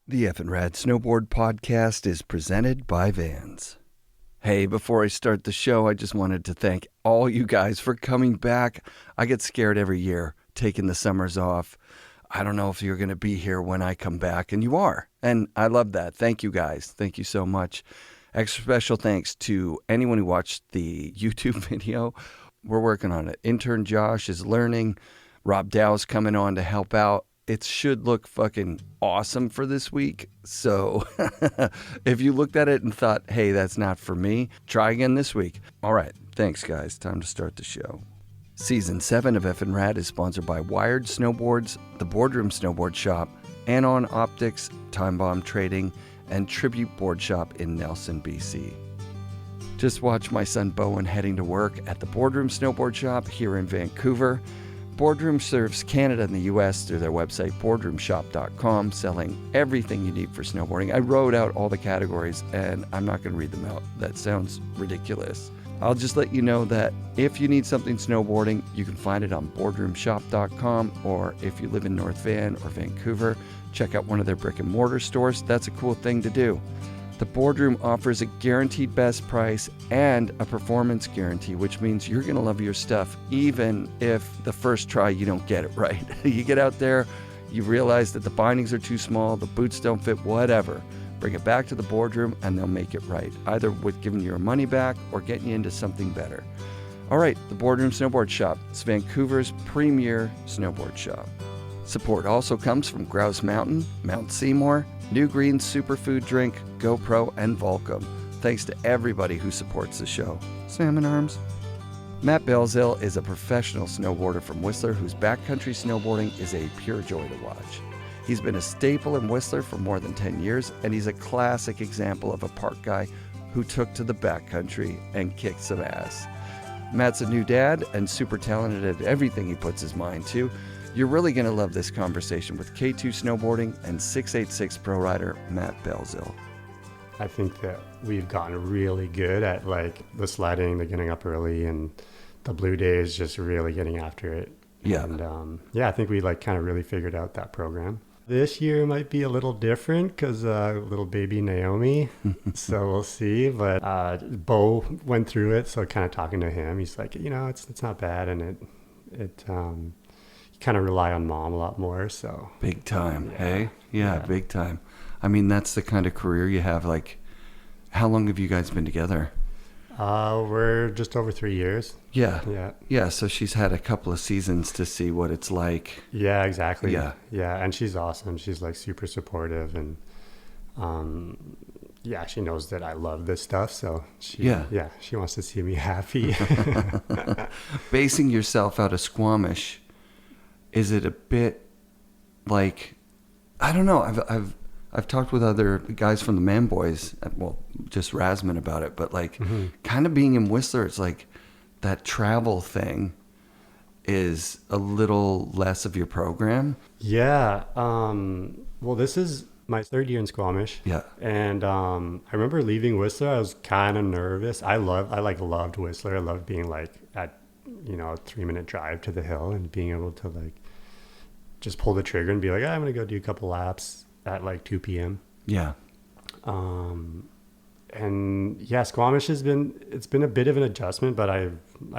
The FNRad Snowboard podcast is presented by Vans. Hey, before I start the show, I just wanted to thank all you guys for coming back. I get scared every year taking the summers off. I don't know if you're going to be here when I come back, and you are. And I love that. Thank you guys. Thank you so much. Extra special thanks to anyone who watched the YouTube video. We're working on it. Intern Josh is learning. Rob Dow's coming on to help out. It should look fucking awesome for this week. So if you looked at it and thought, hey, that's not for me, try again this week. All right. Thanks, guys. Time to start the show. Season 7 of FNRad is sponsored by Wired Snowboards, the Boardroom Snowboard Shop, Anon Optics, Timebomb Trading, and Tribute Board Shop in Nelson, BC. Just watch my son Bowen heading to work at the Boardroom Snowboard Shop here in Vancouver. Boardroom serves Canada and the U.S. through their website, boardroomshop.com, selling everything you need for snowboarding. I wrote out all the categories, and I'm not going to read them out. That sounds ridiculous. I'll just let you know that if you need something snowboarding, you can find it on boardroomshop.com, or if you live in North Van or Vancouver, check out one of their brick and mortar stores. That's a cool thing to do. The Boardroom offers a guaranteed best price and a performance guarantee, which means you're going to love your stuff even if the first try you don't get it right. You get out there, you realize that the bindings are too small, the boots don't fit, whatever. Bring it back to the Boardroom and they'll make it right, either with giving you your money back or getting you into something better. All right, the Boardroom Snowboard Shop. It's Vancouver's premier snowboard shop. Support also comes from Grouse Mountain, Mount Seymour, New Green Superfood Drink, GoPro, and Volcom. Thanks to everybody who supports the show. Salmon arms. Matt Belzile is a professional snowboarder from Whistler whose backcountry snowboarding is a pure joy to watch. He's been a staple in Whistler for more than 10 years, and he's a classic example of a park guy who took to the backcountry and kicked some ass. Matt's a new dad and super talented at everything he puts his mind to. You're really going to love this conversation with K2 Snowboarding and 686 pro rider Matt Belzile. I think that we've gotten really good at like the sledding, the getting up early, and the blue days, just really getting after it. Yeah. And I think we like kind of really figured out that program. This year might be a little different because little baby Naomi, so we'll see. But Bo went through it, so kind of talking to him, he's like, it's not bad, and it kind of rely on mom a lot more. So big time. Hey, yeah, big time. I mean, that's the kind of career you have. Like, how long have you guys been together? We're just over 3 years. Yeah. So she's had a couple of seasons to see what it's like. Yeah, exactly. Yeah. And she's awesome. She's like super supportive, and she knows that I love this stuff. So she wants to see me happy. Basing yourself out of Squamish, is it a bit like, I don't know, I've talked with other guys from the Man Boys, well, just Rasman about it, but like kind of being in Whistler, it's like that travel thing is a little less of your program. Yeah. Well, this is my third year in Squamish. Yeah. And I remember leaving Whistler, I was kind of nervous. I loved Whistler. I loved being like at, a 3-minute drive to the hill and being able to like just pull the trigger and be like, I'm going to go do a couple laps at like 2 p.m. Yeah. Squamish it's been a bit of an adjustment, but I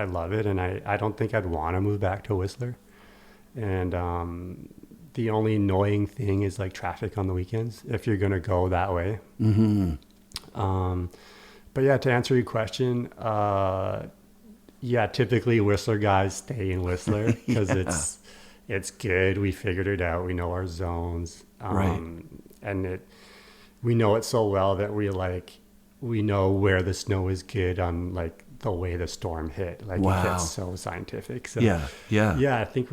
love it. And I don't think I'd want to move back to Whistler. And the only annoying thing is like traffic on the weekends if you're going to go that way. Mm-hmm. But yeah, to answer your question, typically Whistler guys stay in Whistler because it's good. We figured it out. We know our zones. Right. And we know it so well that we know where the snow is good on like the way the storm hit. Like it gets so scientific. So I think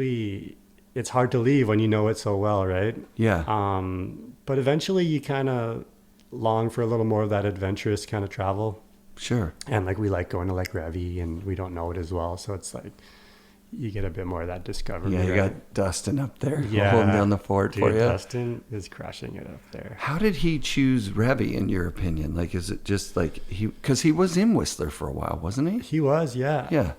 it's hard to leave when you know it so well, right? Yeah. But eventually you kind of long for a little more of that adventurous kind of travel. Sure. And like we like going to like Revy, and we don't know it as well. So it's like you get a bit more of that discovery. Yeah, you got Dustin up there holding down the fort for you. Dustin is crushing it up there. How did he choose Revy, in your opinion? Like, is it just like because he was in Whistler for a while, wasn't he? He was, yeah. Yeah.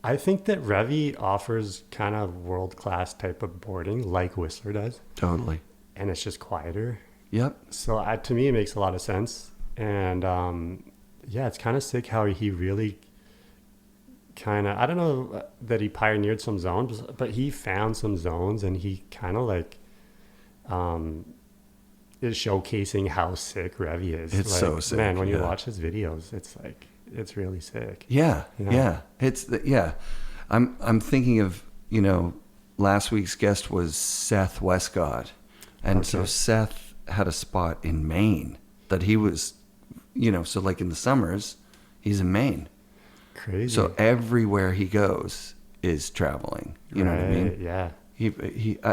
I think that Revy offers kind of world-class type of boarding like Whistler does. Totally. and it's just quieter. Yep. So to me, it makes a lot of sense. And yeah, it's kind of sick how he really kind of, I don't know that he pioneered some zones, but he found some zones, and he kind of like is showcasing how sick Revy is. It's like, so sick. Man, when you watch his videos, it's like, it's really sick. Yeah. Yeah. I'm thinking of, last week's guest was Seth Westcott. And so Seth had a spot in Maine that he was, so like in the summers, he's in Maine. Crazy. So everywhere he goes is traveling. You know what I mean? Yeah.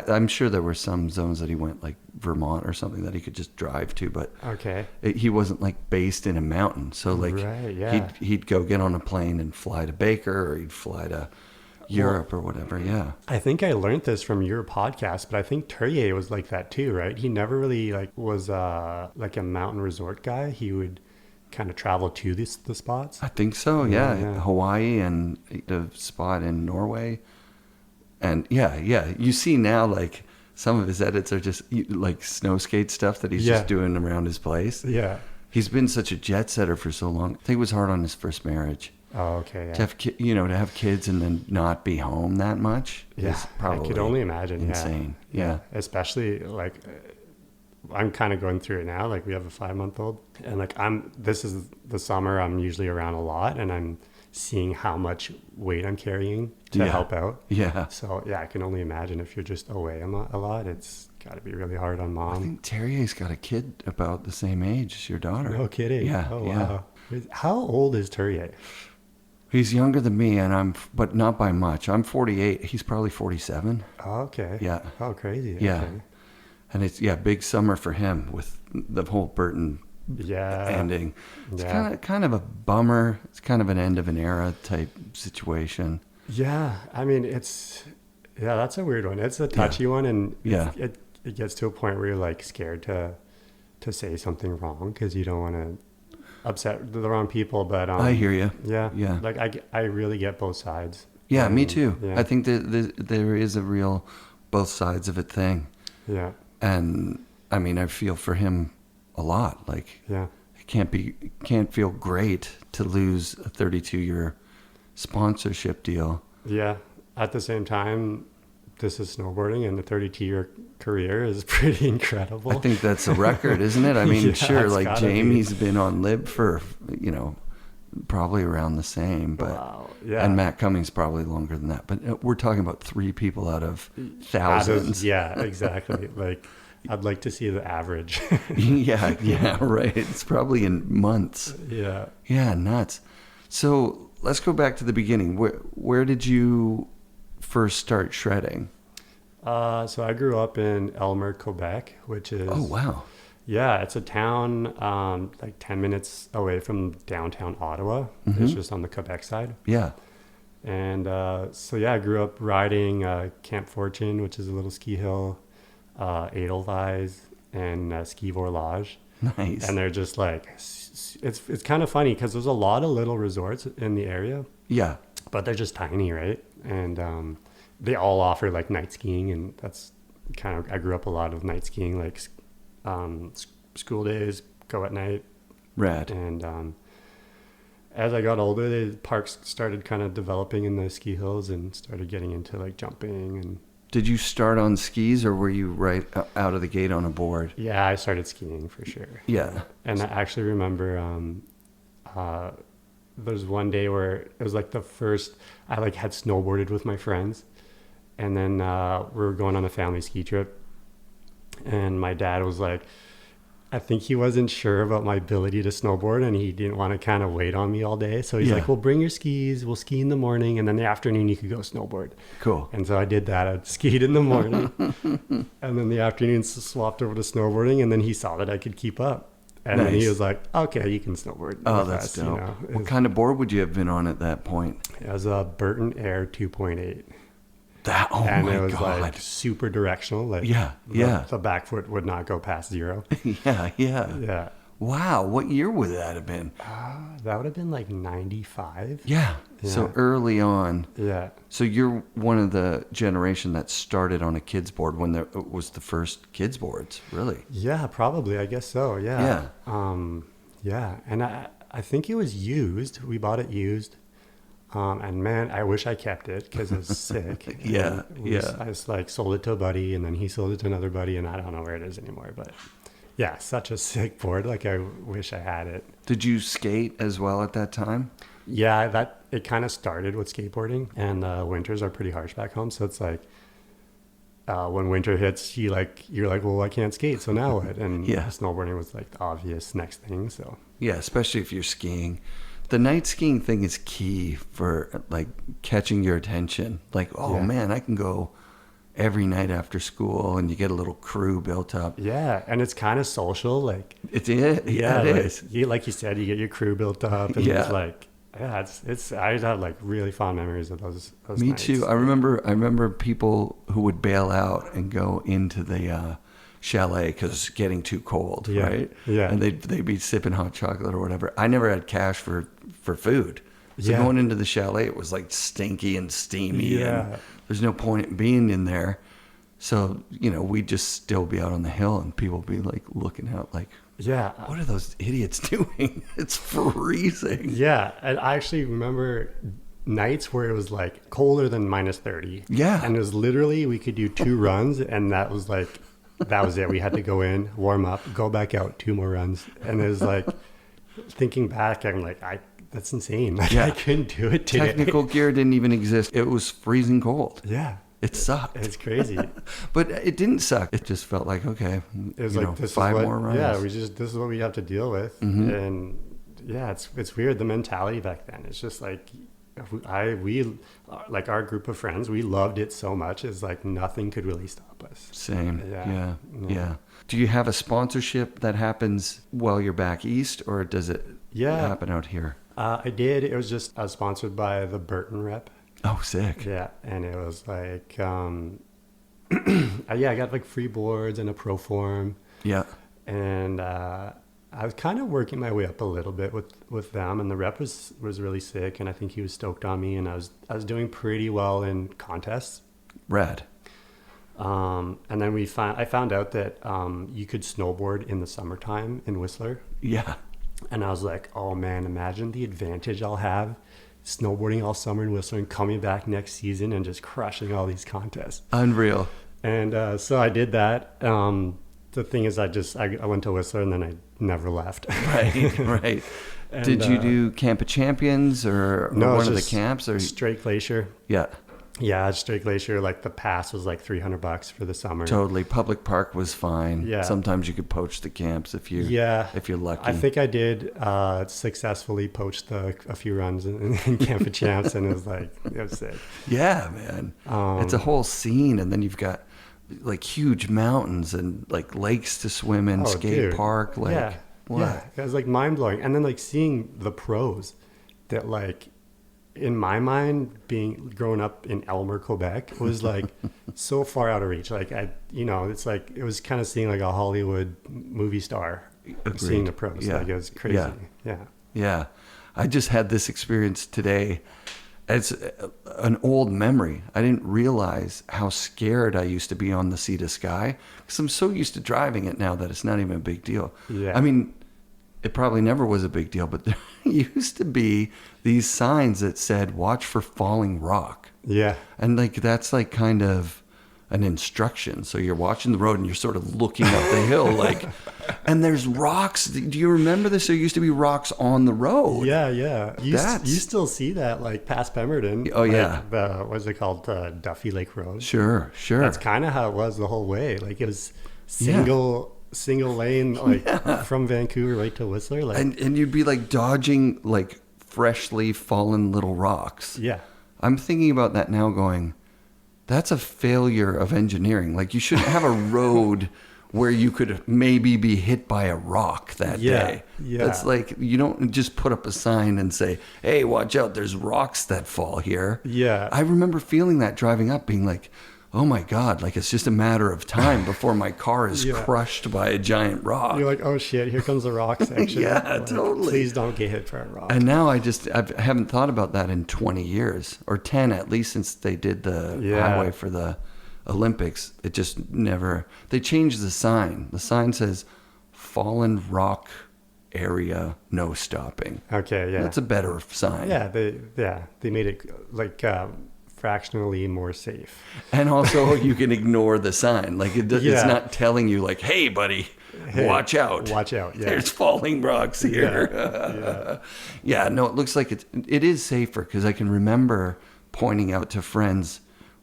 I'm sure there were some zones that he went, like Vermont or something, that he could just drive to, but he wasn't like based in a mountain. So like he'd go get on a plane and fly to Baker, or he'd fly to Europe or whatever. Yeah. I think I learned this from your podcast, but I think Turrier was like that too, right? He never really was like a mountain resort guy. He would kind of travel to the spots. I think so. Yeah. Hawaii and the spot in Norway. And you see now, like some of his edits are just like snow skate stuff that he's just doing around his place. Yeah. He's been such a jet setter for so long. I think it was hard on his first marriage. Oh, okay. Yeah. To have kids and then not be home that much. Yeah. Is probably I could only imagine. Insane. Yeah. Especially like I'm kind of going through it now. Like we have a 5-month-old, and like this is the summer. I'm usually around a lot, and I'm seeing how much weight I'm carrying to help out. Yeah. So yeah, I can only imagine if you're just away a lot, it's got to be really hard on mom. I think Terrier's got a kid about the same age as your daughter. No kidding. Yeah. Oh, wow. How old is Terrier? He's younger than me, but not by much. I'm 48. He's probably 47. Oh, okay. Yeah. Oh, crazy. Yeah. Okay. And it's big summer for him with the whole Burton ending. It's kind of a bummer. It's kind of an end of an era type situation. Yeah, I mean that's a weird one. It's a touchy one, and it gets to a point where you're like scared to say something wrong because you don't want to upset the wrong people. But I hear you. Yeah. Like I really get both sides. Yeah, me too. Yeah. I think that there is a real both sides of it thing. Yeah. And I mean, I feel for him a lot. Like, it can't feel great to lose a 32-year sponsorship deal. Yeah. At the same time, this is snowboarding, and the 32-year career is pretty incredible. I think that's a record, isn't it? I mean, sure, like Jamie's be. been on Lib for, probably around the same, but wow. Yeah. And Matt Cummings probably longer than that. But we're talking about 3 people out of thousands. Yeah, exactly. Like, I'd like to see the average. yeah, right. It's probably in months. Yeah. Yeah, nuts. So let's go back to the beginning. Where did you first start shredding? So I grew up in Elmer, Quebec, which is... Oh, wow. Yeah, it's a town like 10 minutes away from downtown Ottawa. Mm-hmm. It's just on the Quebec side. Yeah. And I grew up riding Camp Fortune, which is a little ski hill, Edelweiss, and Ski Vorlage. Nice. And they're just like, it's kind of funny because there's a lot of little resorts in the area. Yeah. But they're just tiny, right? And they all offer like night skiing, and that's kind of, I grew up a lot of night skiing, like school days, go at night. Rad. And as I got older, the parks started kind of developing in the ski hills and started getting into like jumping. And did you start on skis, or were you right out of the gate on a board? yeah, I started skiing for sure. Yeah. And I actually remember there's one day where it was like the first I like had snowboarded with my friends, and then we were going on a family ski trip, and my dad was like, I think he wasn't sure about my ability to snowboard, and he didn't want to kind of wait on me all day. So he's like, well, bring your skis. We'll ski in the morning, and then the afternoon you could go snowboard. Cool. And so I did that. I skied in the morning, and then the afternoon swapped over to snowboarding, and then he saw that I could keep up. And then he was like, okay, you can snowboard. Oh, that's dope. What kind of board would you have been on at that point? It was a Burton Air 2.8. And my God. It was God. like super directional. Like Yeah. The back foot would not go past 0. Yeah. Yeah. Wow. What year would that have been? That would have been like 95. Yeah. So early on. Yeah. So you're one of the generation that started on a kids board when there was the first kids boards, really? Yeah, probably. I guess so. Yeah. Yeah. And I think it was used. We bought it used. And man, I wish I kept it because it was sick. Yeah. I just like sold it to a buddy, and then he sold it to another buddy, and I don't know where it is anymore. But yeah, such a sick board. Like I wish I had it. Did you skate as well at that time? Yeah, it kind of started with skateboarding, and winters are pretty harsh back home. So it's like when winter hits, you're like, well, I can't skate, so now what? And snowboarding was like the obvious next thing. So yeah, especially if you're skiing. The night skiing thing is key for like catching your attention. Like, oh man, I can go every night after school, and you get a little crew built up. Yeah, and it's kind of social. Like it is. Like you said, you get your crew built up, and it's like, it's. I have like really fond memories of those Me nights. too. I remember people who would bail out and go into the chalet because it's getting too cold, right? Yeah. And they'd be sipping hot chocolate or whatever. I never had cash for food. So going into the chalet, it was like stinky and steamy, and there's no point in being in there. So, we'd just still be out on the hill, and people would be like looking out like, what are those idiots doing? It's freezing. Yeah. And I actually remember nights where it was like colder than -30. Yeah. And it was literally, we could do 2 runs, and that was it. We had to go in, warm up, go back out, 2 more runs. And it was like, thinking back, I'm like, that's insane. Like, I couldn't do it today. Technical gear didn't even exist. It was freezing cold. Yeah. It sucked. It's crazy. But it didn't suck. It just felt like, okay, it was like, this 5 is more runs. Yeah, this is what we have to deal with. Mm-hmm. And yeah, it's weird, the mentality back then. It's just like, we like our group of friends, we loved it so much. It's like nothing could really stop us. Same. Yeah. Do you have a sponsorship that happens while you're back east, or does it happen out here? I did. It was just sponsored by the Burton rep. Oh, sick. Yeah. And it was like, I got like free boards and a pro form. Yeah. And I was kind of working my way up a little bit with them, and the rep was really sick, and I think he was stoked on me, and I was doing pretty well in contests. Rad. And then I found out that you could snowboard in the summertime in Whistler. Yeah. And I was like, oh man, imagine the advantage I'll have snowboarding all summer in Whistler and coming back next season and just crushing all these contests. Unreal. And so I did that. The thing is, I went to Whistler, and then I never left. Right. And, did you do Camp of Champions or one of the camps? Or Straight Glacier. Yeah. Yeah, Straight Glacier. Like the pass was like $300 for the summer. Totally. Public park was fine. Yeah. Sometimes you could poach the camps if you're lucky. I think I did successfully poach a few runs in Camp of Champs, and it was sick. Yeah, man. It's a whole scene, and then you've got like huge mountains and like lakes to swim in, skate park. Yeah, it was like mind blowing. And then like seeing the pros that like, in my mind, growing up in Elmer, Quebec, was like so far out of reach. Like it's like it was kind of seeing like a Hollywood movie star. Agreed. Seeing the pros. Yeah. Like it was crazy. Yeah. I just had this experience today. It's an old memory. I didn't realize how scared I used to be on the Sea to Sky, because I'm so used to driving it now that it's not even a big deal. Yeah. I mean, it probably never was a big deal, but there used to be these signs that said, watch for falling rock. Yeah. And like, that's like kind of an instruction. So you're watching the road and you're sort of looking up the hill, like, and there's rocks. Do you remember this? There used to be rocks on the road. Yeah. You still see that like past Pemberton. Oh yeah. Like what's it called? Duffy Lake Road. Sure. That's kind of how it was the whole way. Like it was single lane, like from Vancouver right to Whistler. Like, and you'd be like dodging like freshly fallen little rocks. Yeah. I'm thinking about that now going, that's a failure of engineering. Like you shouldn't have a road where you could maybe be hit by a rock that day. Yeah. That's like, you don't just put up a sign and say, hey, watch out, there's rocks that fall here. Yeah. I remember feeling that driving up, being like, oh my God, like it's just a matter of time before my car is crushed by a giant rock. You're like, oh shit, here comes the rock section. Yeah, like, totally. Please don't get hit by a rock. And now I haven't thought about that in 20 years or 10 at least since they did the highway for the Olympics. It just never, they changed the sign. The sign says fallen rock area, no stopping. Okay, yeah. That's a better sign. Yeah, they made it like fractionally more safe. And also you can ignore the sign. Like it's not telling you like, hey buddy, watch out. Watch out. Yeah. There's falling rocks here. Yeah, no, it looks like it is safer because I can remember pointing out to friends,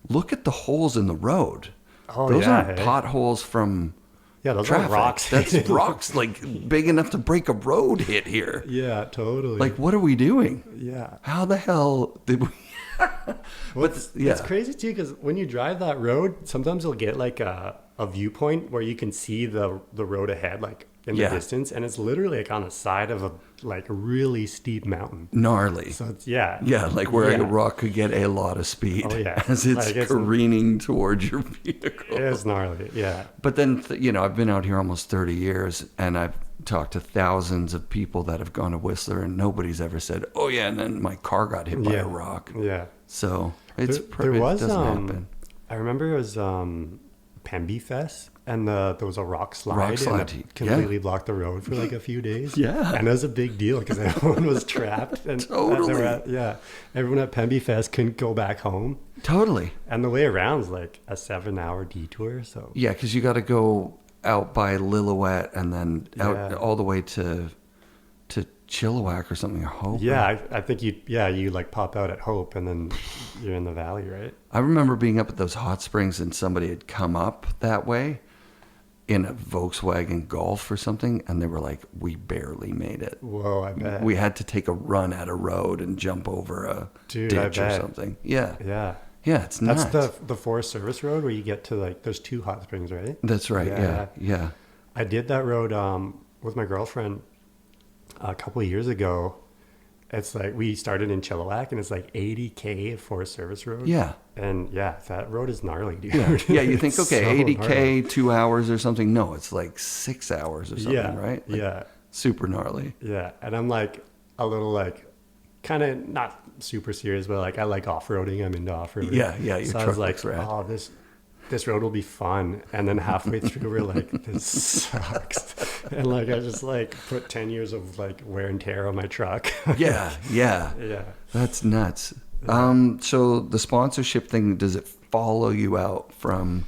look at the holes in the road. Oh, those aren't potholes from those traffic. are rocks. That's rocks like big enough to break a road hit here. Yeah, totally. Like, what are we doing? Yeah. How the hell did we? It's crazy too because when you drive that road, sometimes you'll get like a viewpoint where you can see the road ahead, like in the distance, and it's literally like on the side of a like really steep mountain. Gnarly. So it's like where a rock could get a lot of speed as it's careening towards your vehicle. It's gnarly. Yeah. But then I've been out here almost 30 years, and I've talked to thousands of people that have gone to Whistler, and nobody's ever said, "Oh yeah," and then my car got hit by a rock. Yeah. So it doesn't happen. I remember it was Pemby Fest, and there was a rock slide and it completely blocked the road for like a few days. Yeah. And it was a big deal because everyone was trapped. And totally. Everyone at Pemby Fest couldn't go back home. Totally. And the way around is like a 7-hour detour. So yeah, because you got to go out by Lillooet and then out all the way to Chilliwack or something, or Hope. Yeah, I think you like pop out at Hope and then you're in the valley, right? I remember being up at those hot springs and somebody had come up that way in a Volkswagen Golf or something, and they were like, we barely made it. Whoa, I bet. We had to take a run at a road and jump over a ditch or something. Yeah. Yeah. Yeah, it's nuts. That's the Forest Service Road where you get to like, there's 2 hot springs, right? That's right, yeah. I did that road with my girlfriend a couple of years ago. It's like we started in Chilliwack and it's like 80K Forest Service Road. Yeah. And that road is gnarly, dude. Yeah, you think, okay, 80K, 2 hours or something. No, it's like 6 hours or something, right? Like, super gnarly. Yeah. And I'm like a little like kind of not super serious, but like I like off-roading. I'm into off-roading. Yeah. So I was like, oh, this road will be fun. And then halfway through, we're like, this sucks. And like, I just like put 10 years of like wear and tear on my truck. Yeah. That's nuts. So the sponsorship thing, does it follow you out from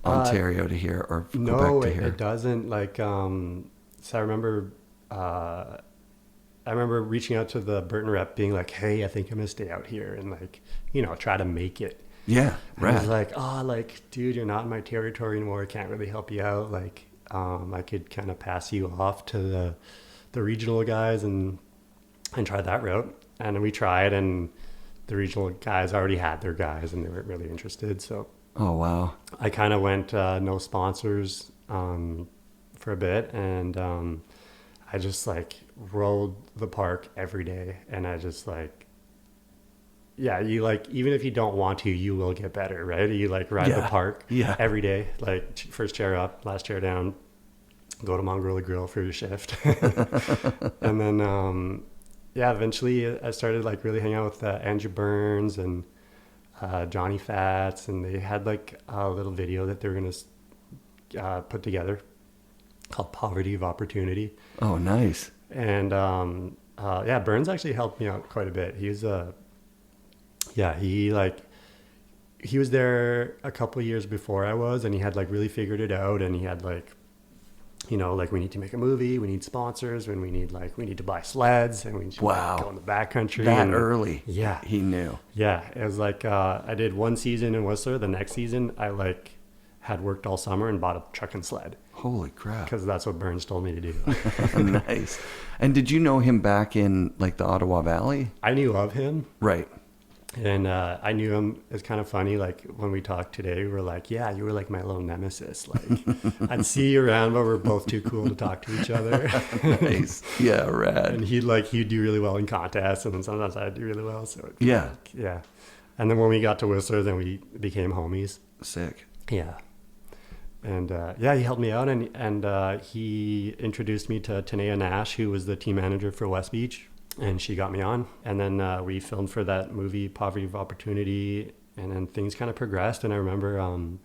Ontario to here or Quebec to here? No, it doesn't. Like, so I remember reaching out to the Burton rep being like, hey, I think I'm going to stay out here and like, try to make it. Yeah, right. I was like, dude, you're not in my territory anymore. I can't really help you out. Like, I could kind of pass you off to the regional guys and try that route. And we tried, and the regional guys already had their guys, and they weren't really interested. So, oh wow, I kind of went no sponsors for a bit, and I just like rode the park every day, and I just like. Yeah, you like, even if you don't want to, you will get better, right? You like ride the park every day, like first chair up, last chair down, go to Mongrel Grill for your shift. And then, eventually I started like really hanging out with Andrew Burns and Johnny Fats, and they had like a little video that they were going to put together called Poverty of Opportunity. Oh, nice. And Burns actually helped me out quite a bit. He was he was there a couple of years before I was, and he had like really figured it out, and he had like, like we need to make a movie, we need sponsors, and we need to buy sleds, and we need to go in the backcountry. That early. Yeah. He knew. Yeah. It was like, I did one season in Whistler. The next season I like had worked all summer and bought a truck and sled. Holy crap. Because that's what Burns told me to do. Nice. And did you know him back in like the Ottawa Valley? I knew of him. Right. And I knew him. It's kind of funny. Like when we talked today, we were like, yeah, you were like my little nemesis. Like I'd see you around, but we're both too cool to talk to each other. Nice. Yeah, rad. And he'd do really well in contests, and then sometimes I'd do really well. So And then when we got to Whistler, then we became homies. Sick. Yeah. And yeah, he helped me out, and he introduced me to Tanea Nash, who was the team manager for West Beach, and she got me on. And then we filmed for that movie, Poverty of Opportunity, and then things kind of progressed. And I remember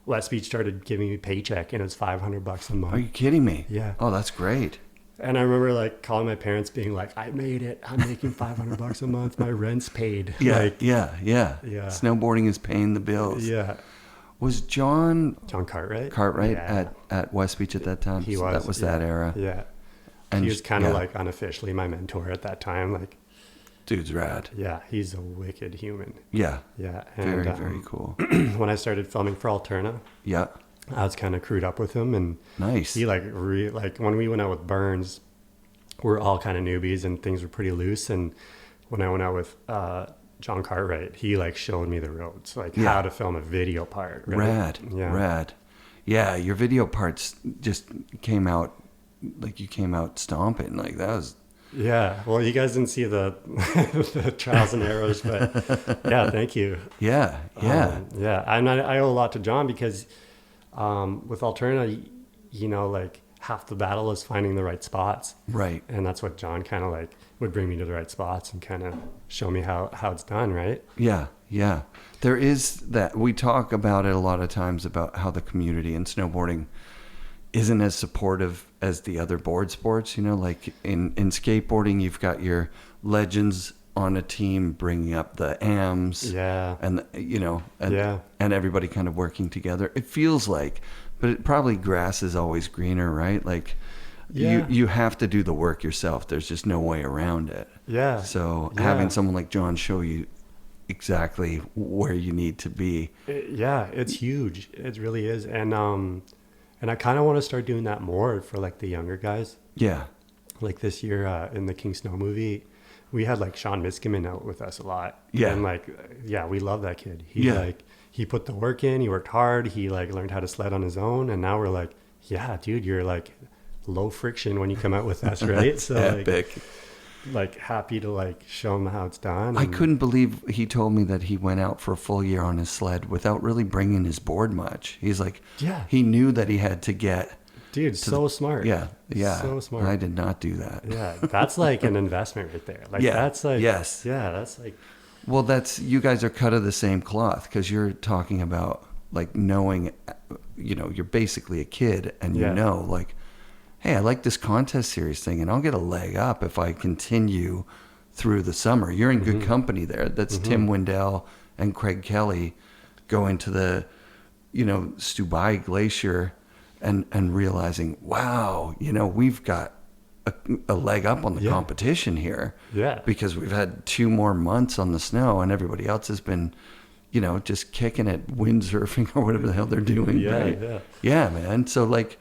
West Beach started giving me a paycheck, and it was $500 a month. Are you kidding me? Yeah. Oh, that's great. And I remember like calling my parents, being like, "I made it. I'm making $500 a month. My rent's paid." Yeah, Like, yeah. Snowboarding is paying the bills. yeah. Was John Cartwright? Cartwright at West Beach at that time? He So was. that was that era. Yeah. And He was kind of like unofficially my mentor at that time. Like, dude's rad. yeah, he's a wicked human. Yeah. Yeah. Very, And very cool. when I started filming for Alterna, Yeah. I was kind of crewed up with him, and Nice. he like when we went out with Burns, we're all kind of newbies and things were pretty loose. And when I went out with John Cartwright, he like showed me the ropes, like how to film a video part. Right? Rad. Yeah. Rad. Yeah, your video parts just came out like you came out stomping. Like that was Yeah. Well, you guys didn't see the the trials and errors, but yeah, thank you. yeah. Yeah. I owe a lot to John because with Alterna, you know, like half the battle is finding the right spots. Right. And that's what John kind of like would bring me to the right spots and kind of show me how it's done, right? Yeah, yeah. There is that. We talk about it a lot of times about how the community in snowboarding isn't as supportive as the other board sports. You know, like in skateboarding, you've got your legends on a team bringing up the AMs. Yeah. And, Yeah. and everybody kind of working together. It feels like, but it probably grass is always greener, right? Like, Yeah. you have to do the work yourself. There's just no way around it. Yeah. So Yeah. having someone like John show you exactly where you need to be. Yeah, it's huge. It really is. And I kind of want to start doing that more for like the younger guys. Yeah. Like this year in the King Snow movie, we had like Sean Miskimen out with us a lot. Yeah. And like, yeah, we love that kid. Yeah. He put the work in, he worked hard, he like learned how to sled on his own. And now we're like, yeah, dude, you're like low friction when you come out with us, right? So Epic. like happy to like show him how it's done. I couldn't believe he told me that he went out for a full year on his sled without really bringing his board much. He's like, Yeah. he knew that he had to get. Dude, so smart. Yeah. So smart. I did not do that. Yeah, that's like an investment right there. Like Yeah, that's like yes. Yeah, that's like Well, you guys are cut of the same cloth because you're talking about like knowing, you're basically a kid and you Yeah. know, like, hey, I like this contest series thing and I'll get a leg up if I continue through the summer. You're in good company there. That's Tim Wendell and Craig Kelly going to the, Stubai Glacier and realizing, wow, we've got a leg up on the competition here. Yeah. Because we've had 2 more months on the snow and everybody else has been, just kicking it, windsurfing or whatever the hell they're doing. Yeah, right? yeah. Yeah, man. So like,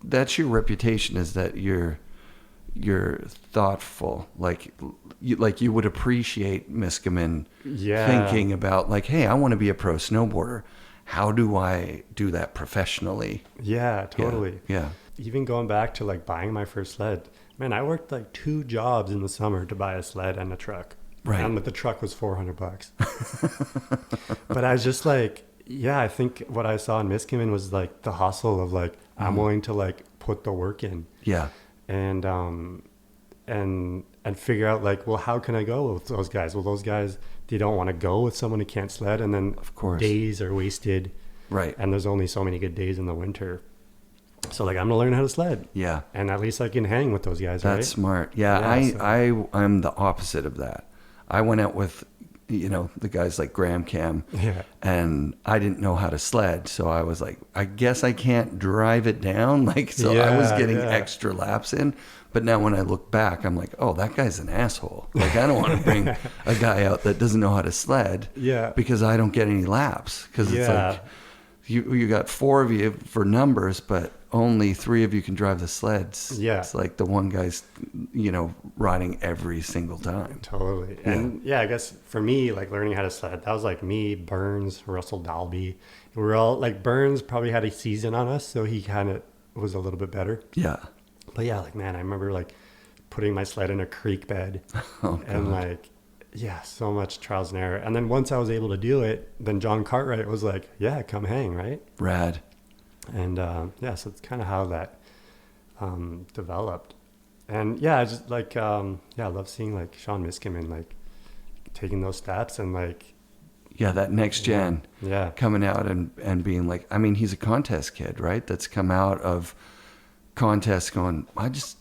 that's your reputation, is that you're thoughtful. Like you would appreciate Miskimen thinking about like, hey, I want to be a pro snowboarder. How do I do that professionally? Yeah, totally. Yeah. Even going back to like buying my first sled, man, I worked like 2 jobs in the summer to buy a sled and a truck. Right. And the truck was $400. But I was just like, yeah, I think what I saw in Miskimen was like the hustle of like, I'm willing to like put the work in. Yeah. And figure out like, well, how can I go with those guys? Well, those guys, they don't want to go with someone who can't sled, and then Of course. days are wasted. Right. And there's only so many good days in the winter. So like, I'm gonna learn how to sled. Yeah. And at least I can hang with those guys, That's right? smart. Yeah, I'm the opposite of that. I went out with, the guys like Graham Cam, Yeah. and I didn't know how to sled. So I was like, I guess I can't drive it down. Like, so I was Yeah, getting yeah. extra laps in. But now when I look back, I'm like, oh, that guy's an asshole. Like, I don't want to bring a guy out that doesn't know how to sled. Yeah. Because I don't get any laps. Because it's Yeah. like, you got 4 of you for numbers, but only 3 of you can drive the sleds. Yeah. It's like the one guy's, riding every single time. Totally. And yeah, I guess for me, like learning how to sled, that was like me, Burns, Russell Dalby. We were all like, Burns probably had a season on us, so he kind of was a little bit better. Yeah. But yeah, like, man, I remember like putting my sled in a creek bed Oh, and God. like, Yeah, so much trials and error. And then once I was able to do it, then John Cartwright was like, yeah, come hang, right? Rad. And yeah, so it's kind of how that developed. And yeah, I just like, yeah, I love seeing like Sean Miskimen, like taking those steps and like, Yeah, that next gen yeah, coming out and being like, I mean, he's a contest kid, right? That's come out of contests going, I just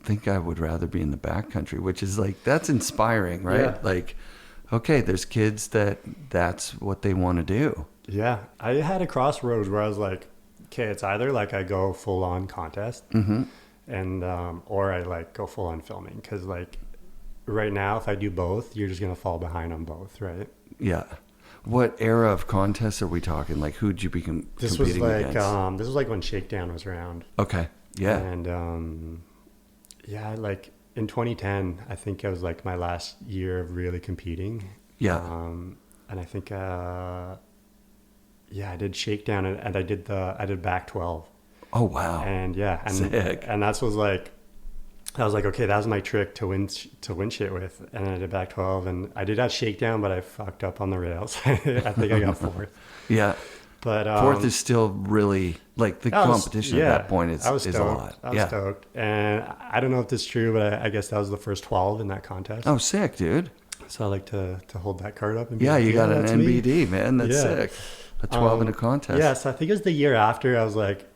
think I would rather be in the backcountry, which is like, that's inspiring, right? Yeah. Like, okay, there's kids that's what they want to do. yeah. I had a crossroads where I was like, okay, it's either like I go full on contest and, or I like go full on filming. Cause like right now, if I do both, you're just going to fall behind on both. Right. Yeah. What era of contests are we talking? Like, who'd you be This was competing like, against? this was like when Shakedown was around. Okay. Yeah. And, yeah, like in 2010, I think it was like my last year of really competing. Yeah. And I think, yeah, I did Shakedown and I did back 12. Oh, wow. And yeah, and Sick. and that's was like, I was like, okay, that was my trick to win shit with. And I did back 12 and I did that Shakedown, but I fucked up on the rails. I think I got fourth. Yeah. But Fourth is still really like the competition at that point is a lot. I was stoked. And I don't know if this is true, but I guess that was the first 12 in that contest. Oh, sick, dude. So I like to hold that card up. And be Yeah, like, you got an that's me. NBD, man. That's Yeah. sick. A 12 in a contest. Yeah, so I think it was the year after I was like,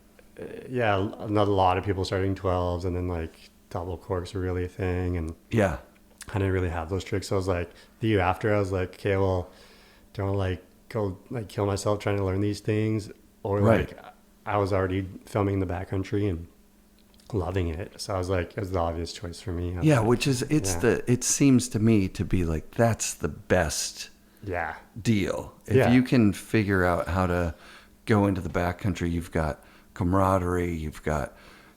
yeah, not a lot of people starting 12s and then like double corks were really a thing. And Yeah. I didn't really have those tricks. So I was like, the year after I was like, okay, well, don't like go like kill myself trying to learn these things. Or Right. like I was already filming the backcountry and loving it. So I was like, it was the obvious choice for me. Yeah, which is, it seems to me to be like, that's the best Yeah. deal. If Yeah. you can figure out how to go into the backcountry, you've got camaraderie, you've got,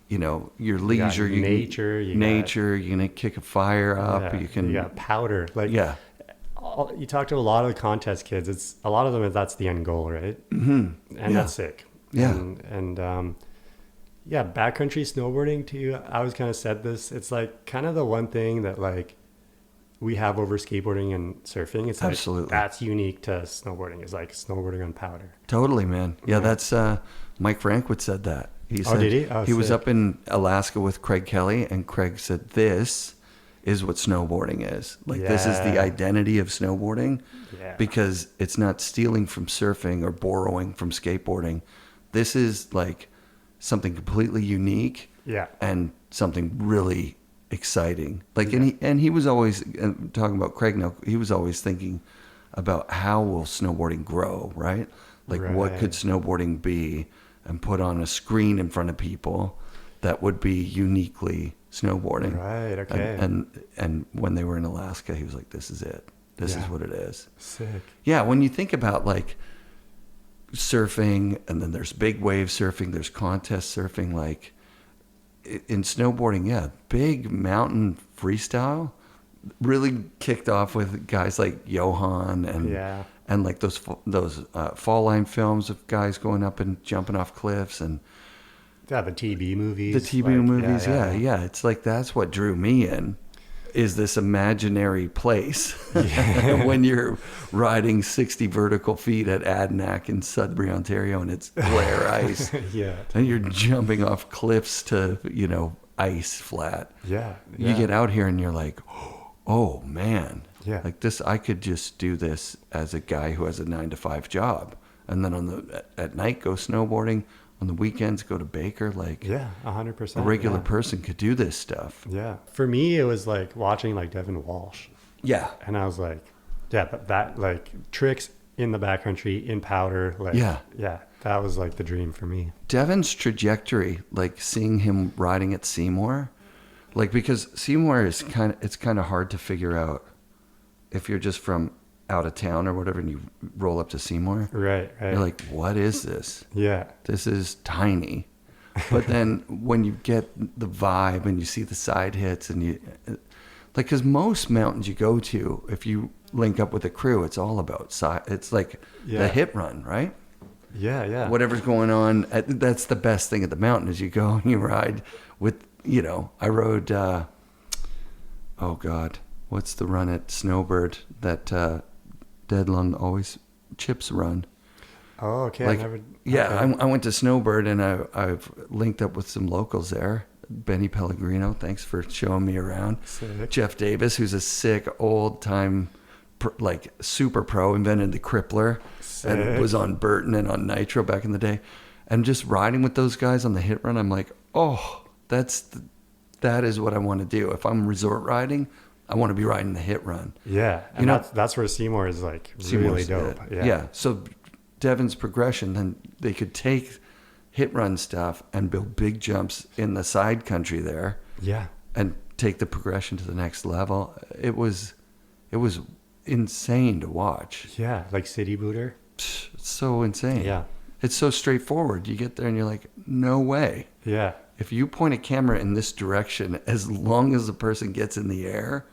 you know, your leisure, You got nature, you're gonna kick a fire up. Yeah, You got powder. Like, yeah, you talk to a lot of the contest kids. It's a lot of them. That's the end goal, right? Mm-hmm. And that's sick. Yeah. And yeah, backcountry snowboarding too. I always kind of said this. It's like kind of the one thing that like we have over skateboarding and surfing. It's Absolutely. like that's unique to snowboarding. It's like snowboarding on powder. totally, man. Yeah, that's Mike Frankwitz said that. He said, did he? Oh, he was sick. up in Alaska with Craig Kelly, and Craig said, "This is what snowboarding is. Like, this is the Yeah. identity of snowboarding, Yeah. because it's not stealing from surfing or borrowing from skateboarding. This is like something completely unique, Yeah. and something really exciting. Like, and he was always talking about Craig now. He was always thinking about how will snowboarding grow, right? Like, what Right. could snowboarding be, and put on a screen in front of people that would be uniquely snowboarding. Right. Okay. And when they were in Alaska, he was like, "This is it. This is Yeah. what it is." Sick. Yeah, when you think about like surfing, and then there's big wave surfing, there's contest surfing, like in snowboarding, yeah, big mountain freestyle really kicked off with guys like Johan and Yeah. and like those fall line films of guys going up and jumping off cliffs, and Yeah, the TB movies. the TV like, movies. Yeah. It's like, that's what drew me in, is this imaginary place when you're riding 60 vertical feet at Adanac in Sudbury, Ontario, and it's glare ice. Yeah. And you're jumping off cliffs to, ice flat. Yeah. You get out here and you're like, oh man. Yeah. Like this, I could just do this as a guy who has a 9-to-5 job. And then at night go snowboarding, on the weekends go to Baker. Like, Yeah, 100%. a regular yeah. person could do this stuff. Yeah. For me, it was like watching like Devin Walsh. Yeah. And I was like, yeah, that like tricks in the backcountry, in powder. Like, Yeah. Yeah. That was like the dream for me. Devin's trajectory, like seeing him riding at Seymour, like, because Seymour is it's kind of hard to figure out if you're just from out of town or whatever and you roll up to Seymour. Right. You're like, what is this? Yeah. This is tiny. But then when you get the vibe and you see the side hits and you, like, because most mountains you go to, if you link up with a crew, it's all about side. It's like the hit run, right? Yeah. Yeah. Whatever's going on, that's the best thing at the mountain is you go and you ride with, I rode, oh God, what's the run at Snowboard that Deadlung always Chips run? Oh, okay. Like, yeah, okay. I went to Snowboard, and I've linked up with some locals there. Benny Pellegrino, thanks for showing me around. Sick. Jeff Davis, who's a sick old time, like super pro, invented the crippler, Sick. and was on Burton and on Nitro back in the day. And just riding with those guys on the hit run, I'm like, oh, that is what I want to do. If I'm resort riding, I want to be riding the hit run. Yeah, and that's where Seymour is like really dope. Yeah. So Devin's progression, then they could take hit run stuff and build big jumps in the side country there. Yeah. And take the progression to the next level. It was insane to watch. Yeah, like City Booter. It's so insane. Yeah. It's so straightforward. You get there and you're like, no way. Yeah. If you point a camera in this direction, as long as the person gets in the air,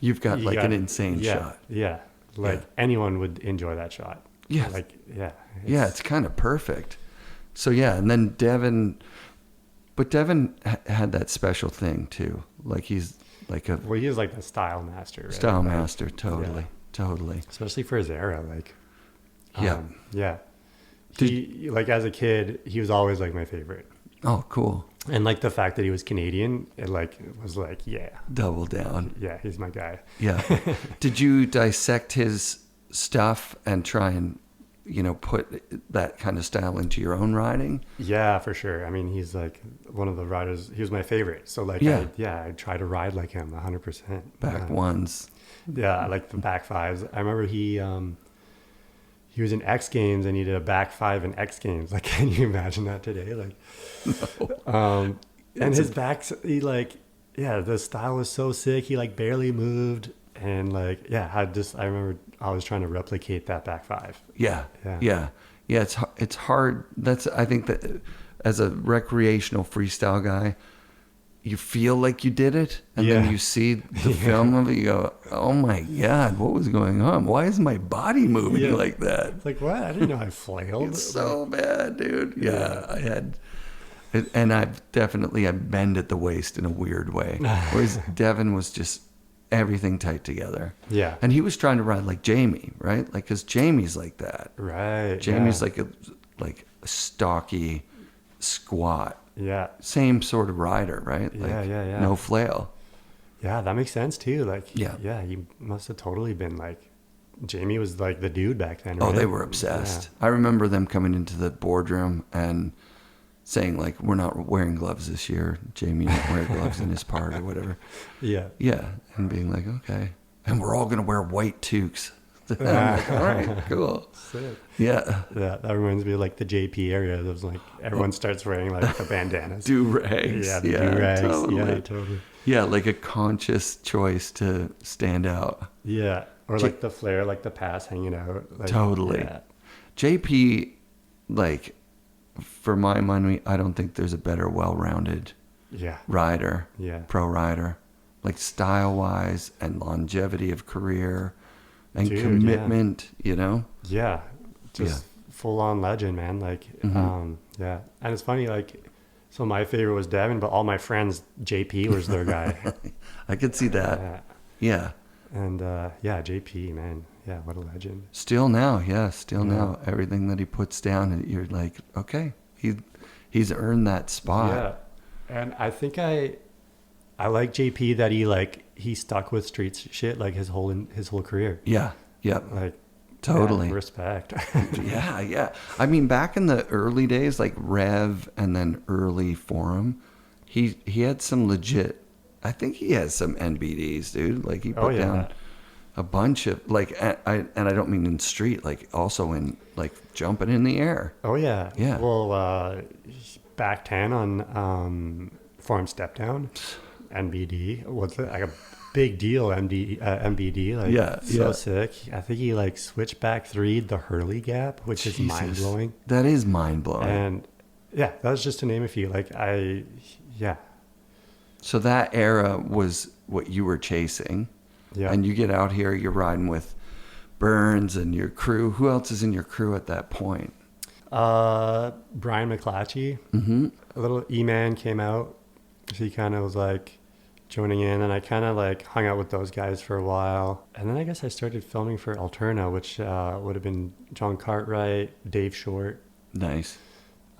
you've got an insane shot. Yeah. Like anyone would enjoy that shot. Yeah. Like, yeah. It's kind of perfect. So yeah, and then Devin had that special thing too. Like he's like he is like the style master. Right? Style master, totally. Especially for his era, like. Yeah. Yeah. He like as a kid, he was always like my favorite. Oh, cool. And like the fact that he was Canadian, it was like, yeah. Double down. Yeah, he's my guy. Yeah. Did you dissect his stuff and try and, put that kind of style into your own riding? Yeah, for sure. I mean, he's like one of the riders. He was my favorite. So like, I try to ride like him 100%. Back ones. Yeah, I like the back fives. I remember he was in X Games and he did a back five in X Games. Like, can you imagine that today? Like, no. And his backs, the style was so sick. He like barely moved. And like, I remember I was trying to replicate that back five. Yeah. It's hard. I think that as a recreational freestyle guy, you feel like you did it, and then you see the film of it, you go, oh my God, what was going on? Why is my body moving like that? It's like, what? I didn't know I flailed. It's so bad, dude. Yeah, I had, and I bend at the waist in a weird way. Whereas Devin was just everything tight together. Yeah. And he was trying to ride like Jamie, right? Like, because Jamie's like that. Right. Jamie's like a stocky squat. Yeah. Same sort of rider, right? Like, yeah. No flail. Yeah, that makes sense too. Like, yeah, he must have totally been like, Jamie was like the dude back then, right? Oh, they were obsessed. Yeah. I remember them coming into the boardroom and saying like, we're not wearing gloves this year. Jamie didn't wear gloves in his part or whatever. Yeah. Yeah. And being like, okay. And we're all going to wear white toques. I'm like, all right, cool. Sick. Yeah. Yeah, that reminds me of like the JP area. There was like everyone starts wearing like the bandanas. Do-rags. Yeah, the do-rags. Totally. Yeah, totally. Yeah, like a conscious choice to stand out. Yeah, or like the flare, like the pass hanging out. Like, totally. Yeah. JP, like, for my money, I don't think there's a better well-rounded rider, pro rider, like style-wise and longevity of career. And commitment, Yeah, just full-on legend, man. Like, and it's funny, like, so my favorite was Devin, but all my friends, JP was their guy. I could see that. Yeah. And JP, man, what a legend. Still now, now, everything that he puts down, and you're like, okay, he's earned that spot. Yeah, and I think I like JP that he stuck with street shit like his whole career. Yeah. Like, totally. Respect. Yeah. I mean, back in the early days, like Rev and then early Forum, he had some legit. I think he has some NBDs, dude. Like he put down a bunch of like, I don't mean in street, like also in like jumping in the air. Oh yeah. Yeah. Well, back 10 on Forum step down. NBD was like a big deal. MBD, like so sick. I think he like switch back 3 the Hurley gap, which is mind blowing. That is mind blowing. And that was just to name a few. Like So that era was what you were chasing. Yeah. And you get out here, you're riding with Burns and your crew. Who else is in your crew at that point? Brian McClatchy. Mm-hmm. A little E-Man came out. He kind of was like joining in, and I kind of like hung out with those guys for a while. And then I guess I started filming for Alterna, which would have been John Cartwright, Dave Short, Nice.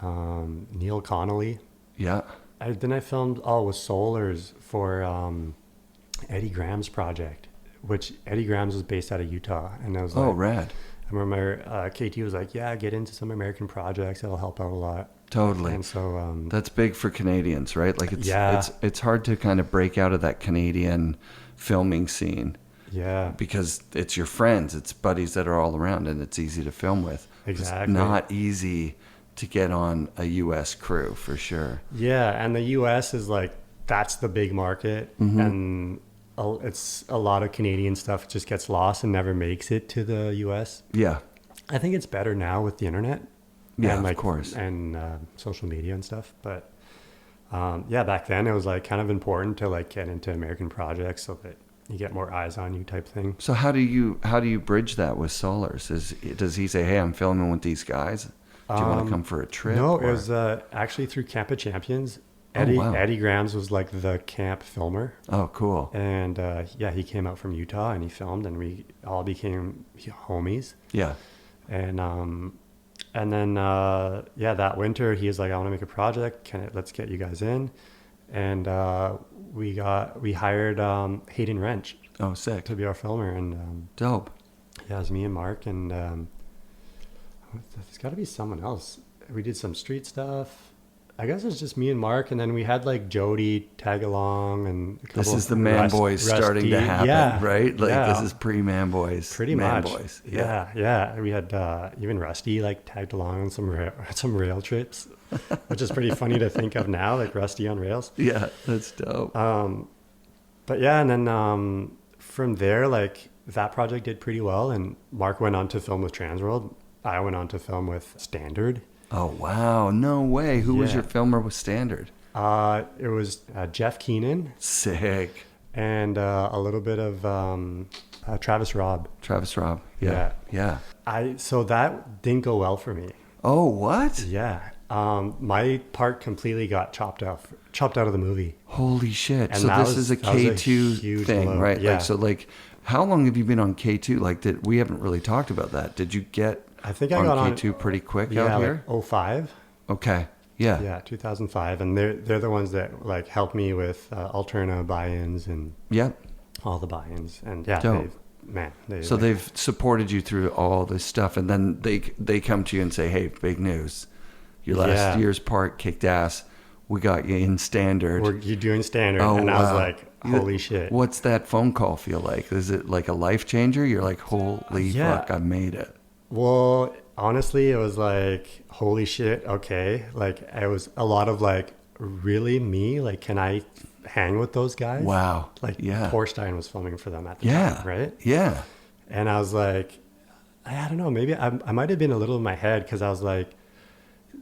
Neil Connolly. Yeah. Then I filmed all with Solars for Eddie Graham's project, which Eddie Graham's was based out of Utah. And I was like, Oh, rad. I remember KT was like, yeah, get into some American projects. It'll help out a lot. Totally. And so that's big for Canadians, right? Like Yeah. it's hard to kind of break out of that Canadian filming scene yeah, because it's your friends, it's buddies that are all around, and it's easy to film with. Exactly. It's not easy to get on a U.S. crew for sure. yeah. And the US is like, that's the big market. Mm-hmm. And it's a lot of Canadian stuff just gets lost and never makes it to the US. Yeah. I think it's better now with the internet. Yeah, and of course. And social media and stuff. But yeah, back then it was like kind of important to like get into American projects so that you get more eyes on you type thing. So how do you bridge that with Solars? Does he say, hey, I'm filming with these guys? Do you want to come for a trip? No, or? it was actually through Camp of Champions. Oh, wow. Eddie Grams was like the camp filmer. Oh, cool. And yeah, he came out from Utah and he filmed, and we all became homies. Yeah. And then yeah, that winter he was like, I want to make a project. Let's get you guys in. And we hired Hayden Wrench Oh, sick. to be our filmer. And Dope. yeah, it was me and Mark, and there's got to be someone else. We did some street stuff. I guess it's just me and Mark, and then we had like Jody tag along, and a couple This is of the Man Boys starting to Rusty. happen, Yeah, right? Like yeah. this is pre-Man Boys. Pretty Man much. Boys. Yeah. We had even Rusty like tagged along on some rail trips, which is pretty funny to think of now, like Rusty on rails. Yeah, that's dope. But yeah, and then from there, like that project did pretty well, and Mark went on to film with Transworld. I went on to film with Standard. Oh, wow. No way. Who was Yeah. your filmer with Standard? It was Jeff Keenan Sick. and a little bit of Travis Robb. Travis Robb. Yeah. So that didn't go well for me. Oh, what? Yeah. My part completely got chopped out of the movie. Holy shit. And So that this is was- a that was a K2 huge thing, blow. right? Yeah. Like, so like, how long have you been on K2? Like, we haven't really talked about that. Did you get I think I on got on K2 pretty quick yeah, out here? like 05. Okay. Yeah. Yeah, 2005. And they're the ones that like helped me with Alterna buy-ins and Yep. all the buy-ins. And yeah, Dope. so They've supported you through all this stuff, and then they come to you and say, hey, big news. Your last year's part kicked ass. We got you in Standard. you're doing Standard. Oh, and I was wow. like, holy shit. What's that phone call feel like? Is it like a life changer? You're like, holy Yeah. fuck, I made it. Well, honestly, it was like, holy shit, okay. Like, it was a lot of like, really me? Like, can I hang with those guys? Wow. Like, Yeah. Porstein was filming for them at the Yeah. time, right? Yeah. And I was like, I don't know, maybe I might have been a little in my head because I was like,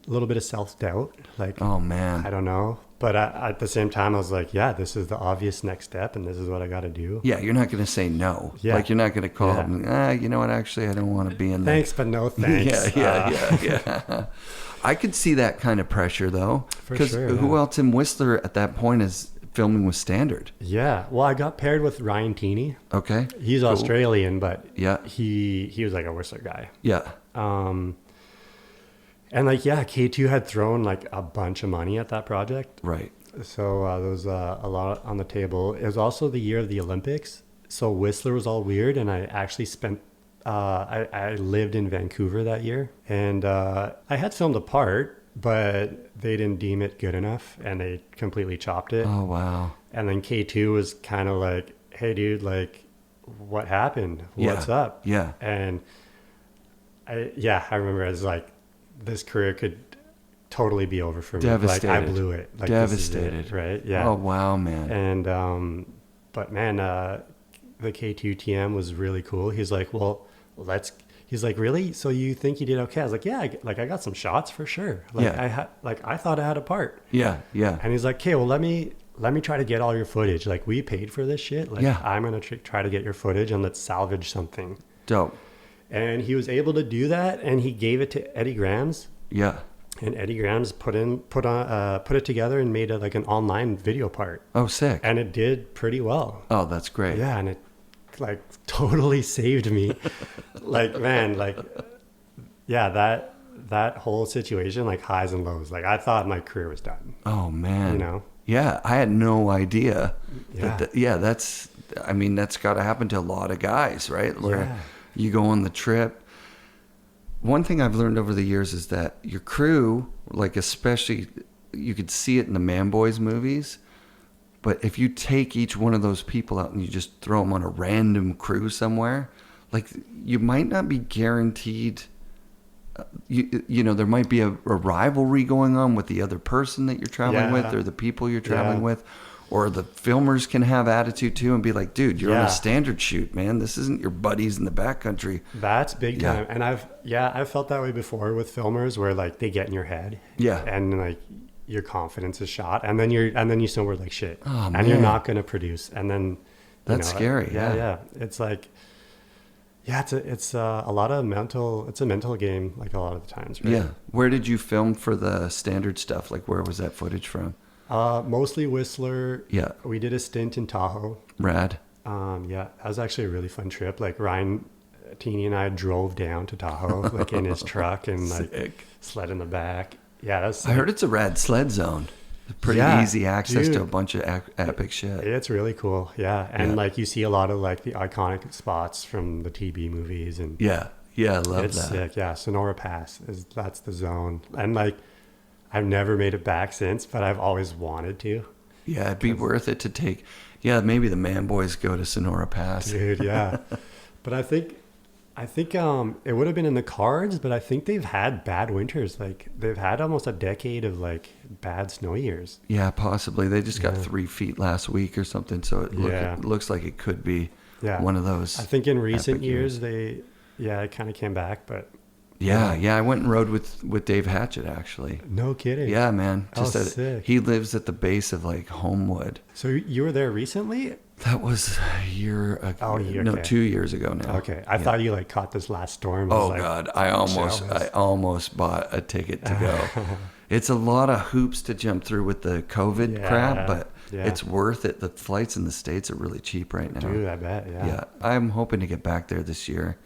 a little bit of self-doubt. Like, Oh, man. I don't know. But at the same time, I was like, yeah, this is the obvious next step, and this is what I got to do. Yeah, you're not going to say no. Yeah. Like, you're not going to call Yeah. them, you know what, actually, I don't want to be in there. Thanks, but no thanks. Yeah. I could see that kind of pressure, though. For Because sure, who yeah. else in Whistler at that point is filming with Standard? Yeah. Well, I got paired with Ryan Teeney. Okay. He's Cool. Australian, but Yeah. he was like a Whistler guy. Yeah. And like, yeah, K2 had thrown like a bunch of money at that project. Right. So there was a lot on the table. It was also the year of the Olympics. So Whistler was all weird. And I actually spent, I lived in Vancouver that year. And I had filmed a part, but they didn't deem it good enough. And they completely chopped it. Oh, wow. And then K2 was kind of like, hey, dude, like, what happened? What's up? Yeah. And I remember it was like, this career could totally be over for me. Devastated. Like, I blew it. Like, Devastated. this is it, right? Yeah. Oh, wow, man. And, but man, the K2 TM was really cool. He's like, well, he's like, really? So you think you did okay? I was like, yeah, I got some shots for sure. Like, Yeah. I thought I had a part. Yeah. Yeah. And he's like, okay, well, let me try to get all your footage. Like, we paid for this shit. Like, Yeah. I'm going to try to get your footage and let's salvage something. Dope. And he was able to do that. And he gave it to Eddie Grams. Yeah. And Eddie Grams put it together and made it like an online video part. Oh, sick. And it did pretty well. Oh, that's great. Yeah, and it like totally saved me. Like, man, like, yeah, that whole situation, like highs and lows. Like, I thought my career was done. Oh, man. You know? Yeah, I had no idea. Yeah. That's got to happen to a lot of guys, right? Where you go on the trip. One thing I've learned over the years is that your crew, like especially, you could see it in the Man Boys movies, but if you take each one of those people out and you just throw them on a random crew somewhere, like you might not be guaranteed. You know, there might be a rivalry going on with the other person that you're traveling with, or the people you're traveling with, or the filmers can have attitude too and be like, dude, you're on a standard shoot, man. This isn't your buddies in the backcountry. That's big time. And I've felt that way before with filmers where like they get in your head. Yeah. And like your confidence is shot, and then you snowboard like shit. Oh, and you're not going to produce. And then that's scary. Yeah. It's like, yeah, it's a lot of mental. It's a mental game, like a lot of the times, right? Yeah. Where did you film for the standard stuff? Like, where was that footage from? Mostly Whistler. Yeah. We did a stint in Tahoe. Rad. Yeah, that was actually a really fun trip. Like Ryan, Teeny, and I drove down to Tahoe, like in his truck, and like sled in the back. Yeah, that's. I heard it's a rad sled zone. Pretty easy access to a bunch of epic shit. It's really cool, and like you see a lot of like the iconic spots from the TB movies, and I love it's that. Sick. Yeah, Sonora Pass that's the zone, and like I've never made it back since, but I've always wanted to. Yeah, it'd be worth it to take. Yeah, maybe the Man Boys go to Sonora Pass, dude. Yeah, but I think it would have been in the cards, but I think they've had bad winters. Like they've had almost a decade of like bad snow years. Yeah, possibly. They just got 3 feet last week or something, so it looks like it could be one of those. I think in recent years it kind of came back, but I went and rode with Dave Hatchett actually. No kidding. Yeah, man. Sick. He lives at the base of like Homewood. So you were there recently? That was a year ago. Oh, no, 2 years ago now. Okay, I thought you like caught this last storm. Oh God, I almost bought a ticket to go. It's a lot of hoops to jump through with the COVID crap, but it's worth it. The flights in the States are really cheap right now. Dude, I bet. Yeah. I'm hoping to get back there this year.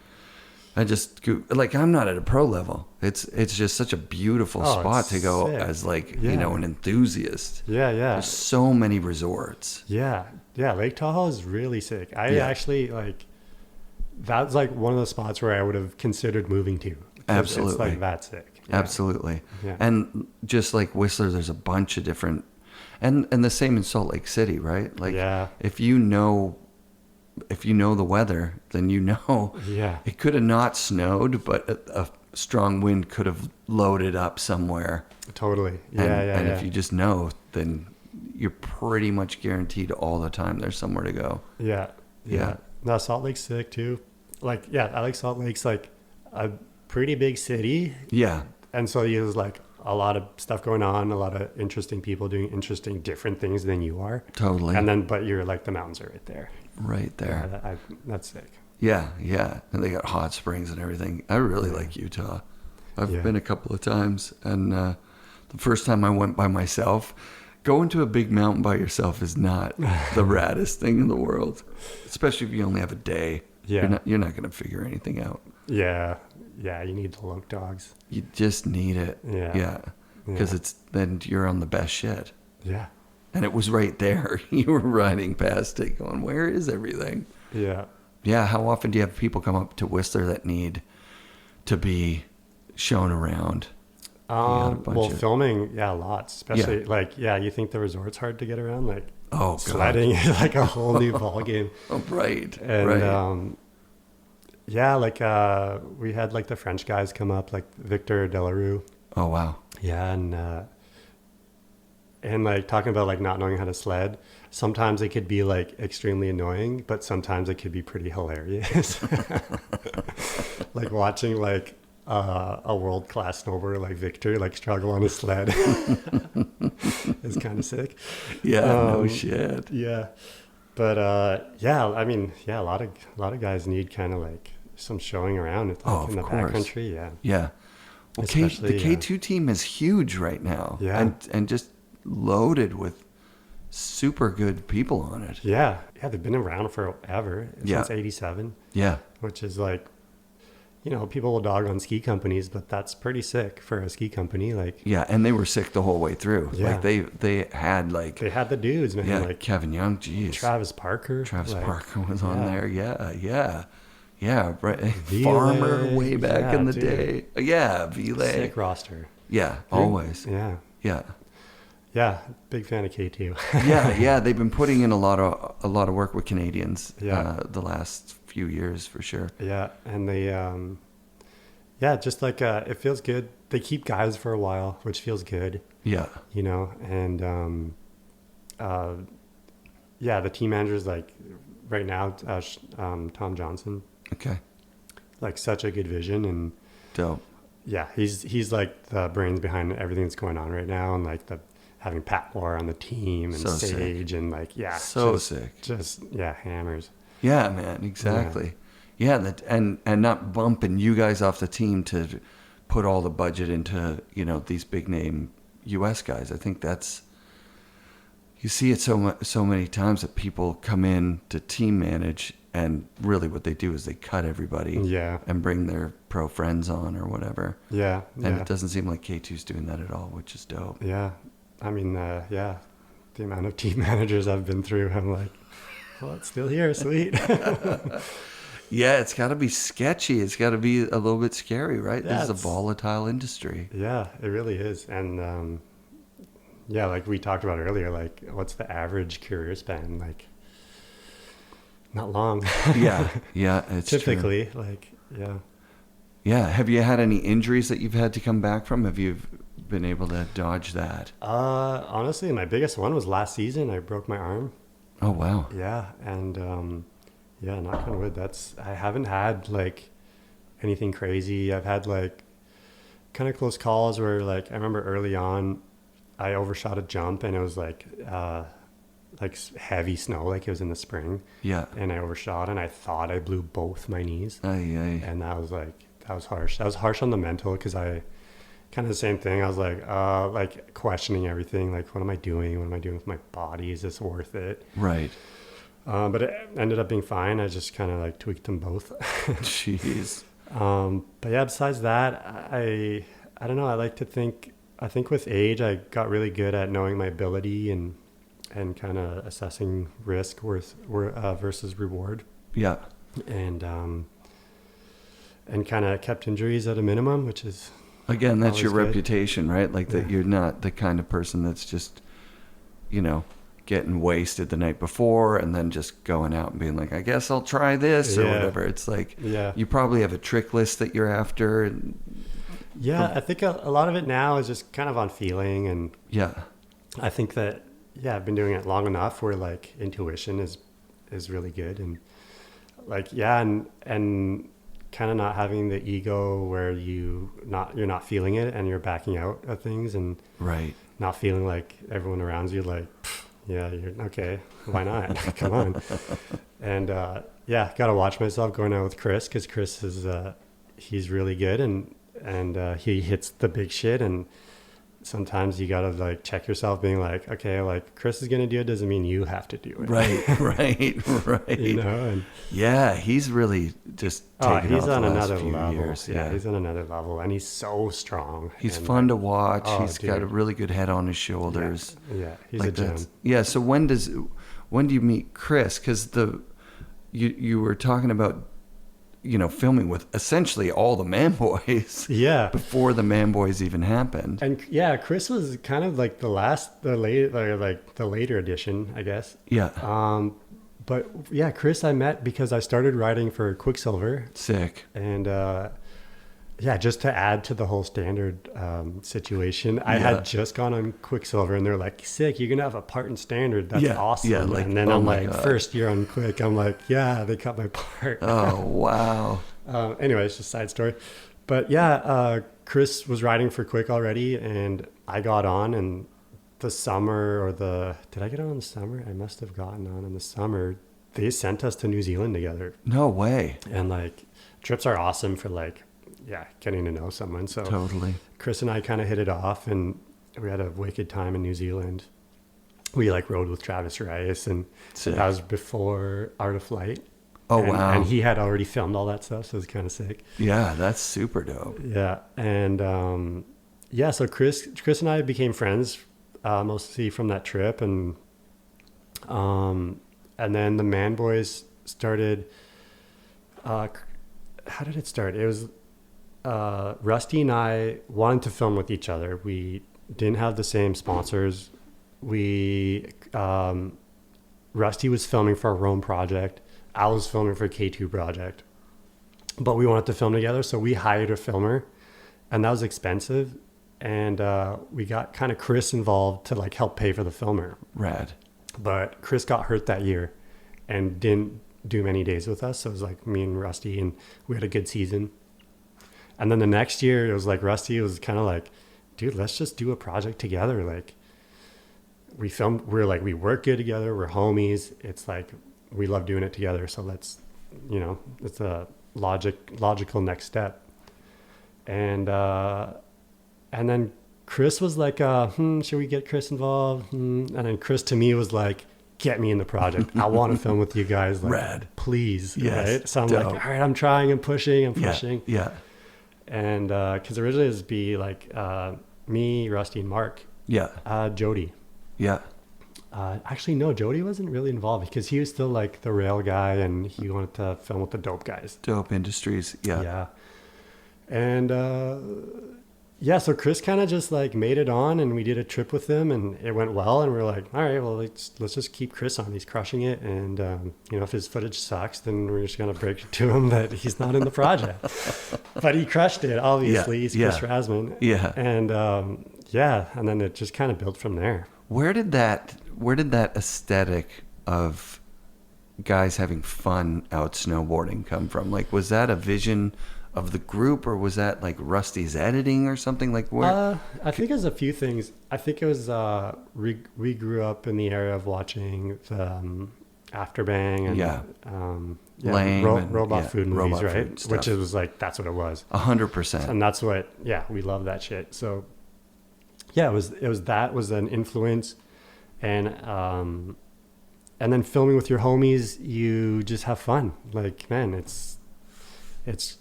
I'm not at a pro level. It's just such a beautiful spot to go as an enthusiast. Yeah. There's so many resorts. Yeah. Lake Tahoe is really sick. I actually that's like one of the spots where I would have considered moving to. Absolutely. It's like that sick. Yeah. Absolutely. Yeah. And just like Whistler, there's a bunch of different, and the same in Salt Lake City, right? Like if you know the weather, then it could have not snowed, but a strong wind could have loaded up somewhere. Totally. And if you just know, then you're pretty much guaranteed all the time there's somewhere to go. Yeah. No, Salt Lake's sick too. Like, I like Salt Lake's like a pretty big city. Yeah. And so there's like a lot of stuff going on, a lot of interesting people doing interesting different things than you are. Totally. And then, but you're like, the mountains are right there. Right there. Yeah, that's sick. Yeah. And they got hot springs and everything. I really like Utah. I've been a couple of times, and the first time I went by myself, going to a big mountain by yourself is not the raddest thing in the world, especially if you only have a day. Yeah. You're not going to figure anything out. Yeah. You need the loc dogs. You just need it. Yeah. Because then you're on the best shit. Yeah. And it was right there. You were riding past it going, where is everything? Yeah. Yeah. How often do you have people come up to Whistler that need to be shown around? Filming, lots. Especially you think the resort's hard to get around? Like, sledding is like a whole new ball game. Oh, right. And we had like the French guys come up, like Victor Delarue. Oh, wow. Yeah, and like talking about like not knowing how to sled. Sometimes it could be like extremely annoying, but sometimes it could be pretty hilarious. Like watching like a world-class snowboarder like Victor like struggle on a sled is kind of sick. Yeah, no shit. Yeah, but I mean, a lot of guys need kind of like some showing around in the backcountry. Yeah. Well, Especially, the K2 team is huge right now. Yeah. And just loaded with super good people on it. Yeah. Yeah. They've been around forever, Yeah. since 87, Yeah. which is like, people will dog on ski companies, but that's pretty sick for a ski company. Like, Yeah, and they were sick the whole way through. Yeah. Like they had like they had the dudes, man. yeah, Like Kevin Young, geez. Travis Parker. Travis like, Parker was on yeah. there. Yeah. Yeah, right. Vile, Farmer way back yeah, in the dude. day. Yeah, Vile. Sick roster. Yeah, always. Yeah. Yeah. Yeah. Big fan of K2. Yeah. They've been putting in a lot of work with Canadians. Yeah. The last few years for sure. Yeah. And they, just like, it feels good. They keep guys for a while, which feels good, Yeah. and, the team manager's like right now, Tom Johnson, Okay. like such a good vision. And Dope. yeah, he's like the brains behind everything that's going on right now. And like having Pat Moore on the team and So sick. Sage and like, So sick. Just hammers. Yeah, man, exactly. Yeah, and not bumping you guys off the team to put all the budget into, these big name US guys. I think that's, you see it so many times that people come in to team manage, and really what they do is they cut everybody and bring their pro friends on or whatever. Yeah. And it doesn't seem like K2's doing that at all, which is dope. Yeah. I mean, the amount of team managers I've been through, I'm like, well, it's still here. Sweet. Yeah, it's got to be sketchy. It's got to be a little bit scary, right? Yeah, This is a volatile industry. Yeah, it really is. And, like we talked about earlier, like what's the average career span? Like not long. Yeah, it's typically true. like, yeah. Yeah. Have you had any injuries that you've had to come back from? Have you been able to dodge that? Honestly, my biggest one was last season. I broke my arm. Oh, wow. Yeah. And, knock on wood, I haven't had like anything crazy. I've had like kind of close calls where like, I remember early on I overshot a jump and it was like heavy snow, like it was in the spring. Yeah. And I overshot and I thought I blew both my knees. Aye. And that was harsh. That was harsh on the mental, because I kind of the same thing. I was like questioning everything. Like, what am I doing? What am I doing with my body? Is this worth it? Right. But it ended up being fine. I just kind of like tweaked them both. Jeez. But yeah, besides that, I don't know. I think with age, I got really good at knowing my ability and kind of assessing risk versus reward. Yeah. And kind of kept injuries at a minimum, which is, again, that's your good. reputation, right? Like that you're not the kind of person that's just, getting wasted the night before and then just going out and being like, I guess I'll try this or whatever. It's like, you probably have a trick list that you're after. And I think a lot of it now is just kind of on feeling. And I think that, I've been doing it long enough where like intuition is really good. And like, and kind of not having the ego where you're not feeling it and you're backing out of things, and not feeling like everyone around you like, you're okay, why not? Come on. And gotta watch myself going out with Chris, because Chris is he's really good, and he hits the big shit, and sometimes you gotta like check yourself, being like, okay, like Chris is gonna do it doesn't mean you have to do it. Right. And he's really just taken he's off on the last another few level. years. He's on another level, and he's so strong. He's fun to watch. He's dude. got a really good head on his shoulders. He's like a gem. Yeah. So when do you meet Chris? Because you were talking about filming with essentially all the Man Boys. Before the Man Boys even happened. And Chris was kind of like the later edition, I guess. But Chris I met because I started riding for Quicksilver. Sick. And just to add to the whole standard situation, I had just gone on Quicksilver, and they're like, sick, you're gonna have a part in standard. That's awesome. And then I'm like, God. First year on Quick, I'm like, they cut my part. Oh, wow. Anyway, it's just a side story. But Chris was riding for Quick already, and I got on, and the summer did I get on in the summer? I must have gotten on in the summer. They sent us to New Zealand together. No way. And like, trips are awesome for like getting to know someone. So Totally. Chris and I kind of hit it off, and we had a wicked time in New Zealand. We like rode with Travis Rice, and Sick. that was before Art of Flight. Oh, and, wow. And he had already filmed all that stuff, so it was kind of sick. Yeah, that's super dope. Yeah, and so Chris and I became friends mostly from that trip, and then the Man Boys started. How did it start? It was Rusty and I wanted to film with each other. We didn't have the same sponsors. Rusty was filming for a Rome project. I was filming for a K2 project, but we wanted to film together. So we hired a filmer, and that was expensive. And we got kind of Chris involved to like help pay for the filmer. Rad. But Chris got hurt that year and didn't do many days with us. So it was like me and Rusty, and we had a good season. And then the next year it was like Rusty was kind of like, dude, let's just do a project together. Like we work good together. We're homies. It's like, we love doing it together. So let's, it's a logical next step. And then Chris was like, should we get Chris involved? And then Chris to me was like, get me in the project. I want to film with you guys. Like, Rad. Please. Yes. Right? So I'm Dope. like, all right, I'm trying and pushing. Yeah. And because originally it was be like me, Rusty, and Mark. Yeah. Jody. Yeah. Actually, no, Jody wasn't really involved because he was still like the rail guy, and he wanted to film with the dope guys. Dope Industries. Yeah. Yeah. And so Chris kind of just like made it on, and we did a trip with him, and it went well. And we're like, all right, well, let's just keep Chris on. He's crushing it. And, if his footage sucks, then we're just going to break it to him that he's not in the project. But he crushed it, obviously. Yeah, He's Chris Rasman. Yeah. And, and then it just kind of built from there. Where did that aesthetic of guys having fun out snowboarding come from? Like, was that a vision of the group, or was that like Rusty's editing or something? Like, where? I think it was a few things. I think it was we grew up in the era of watching the Afterbang and Lame and robot food movies, robot right? food stuff. Which it was like, that's what it was. 100%. And that's what, we love that shit. So it was that was an influence. And then filming with your homies, you just have fun. Like, man, it's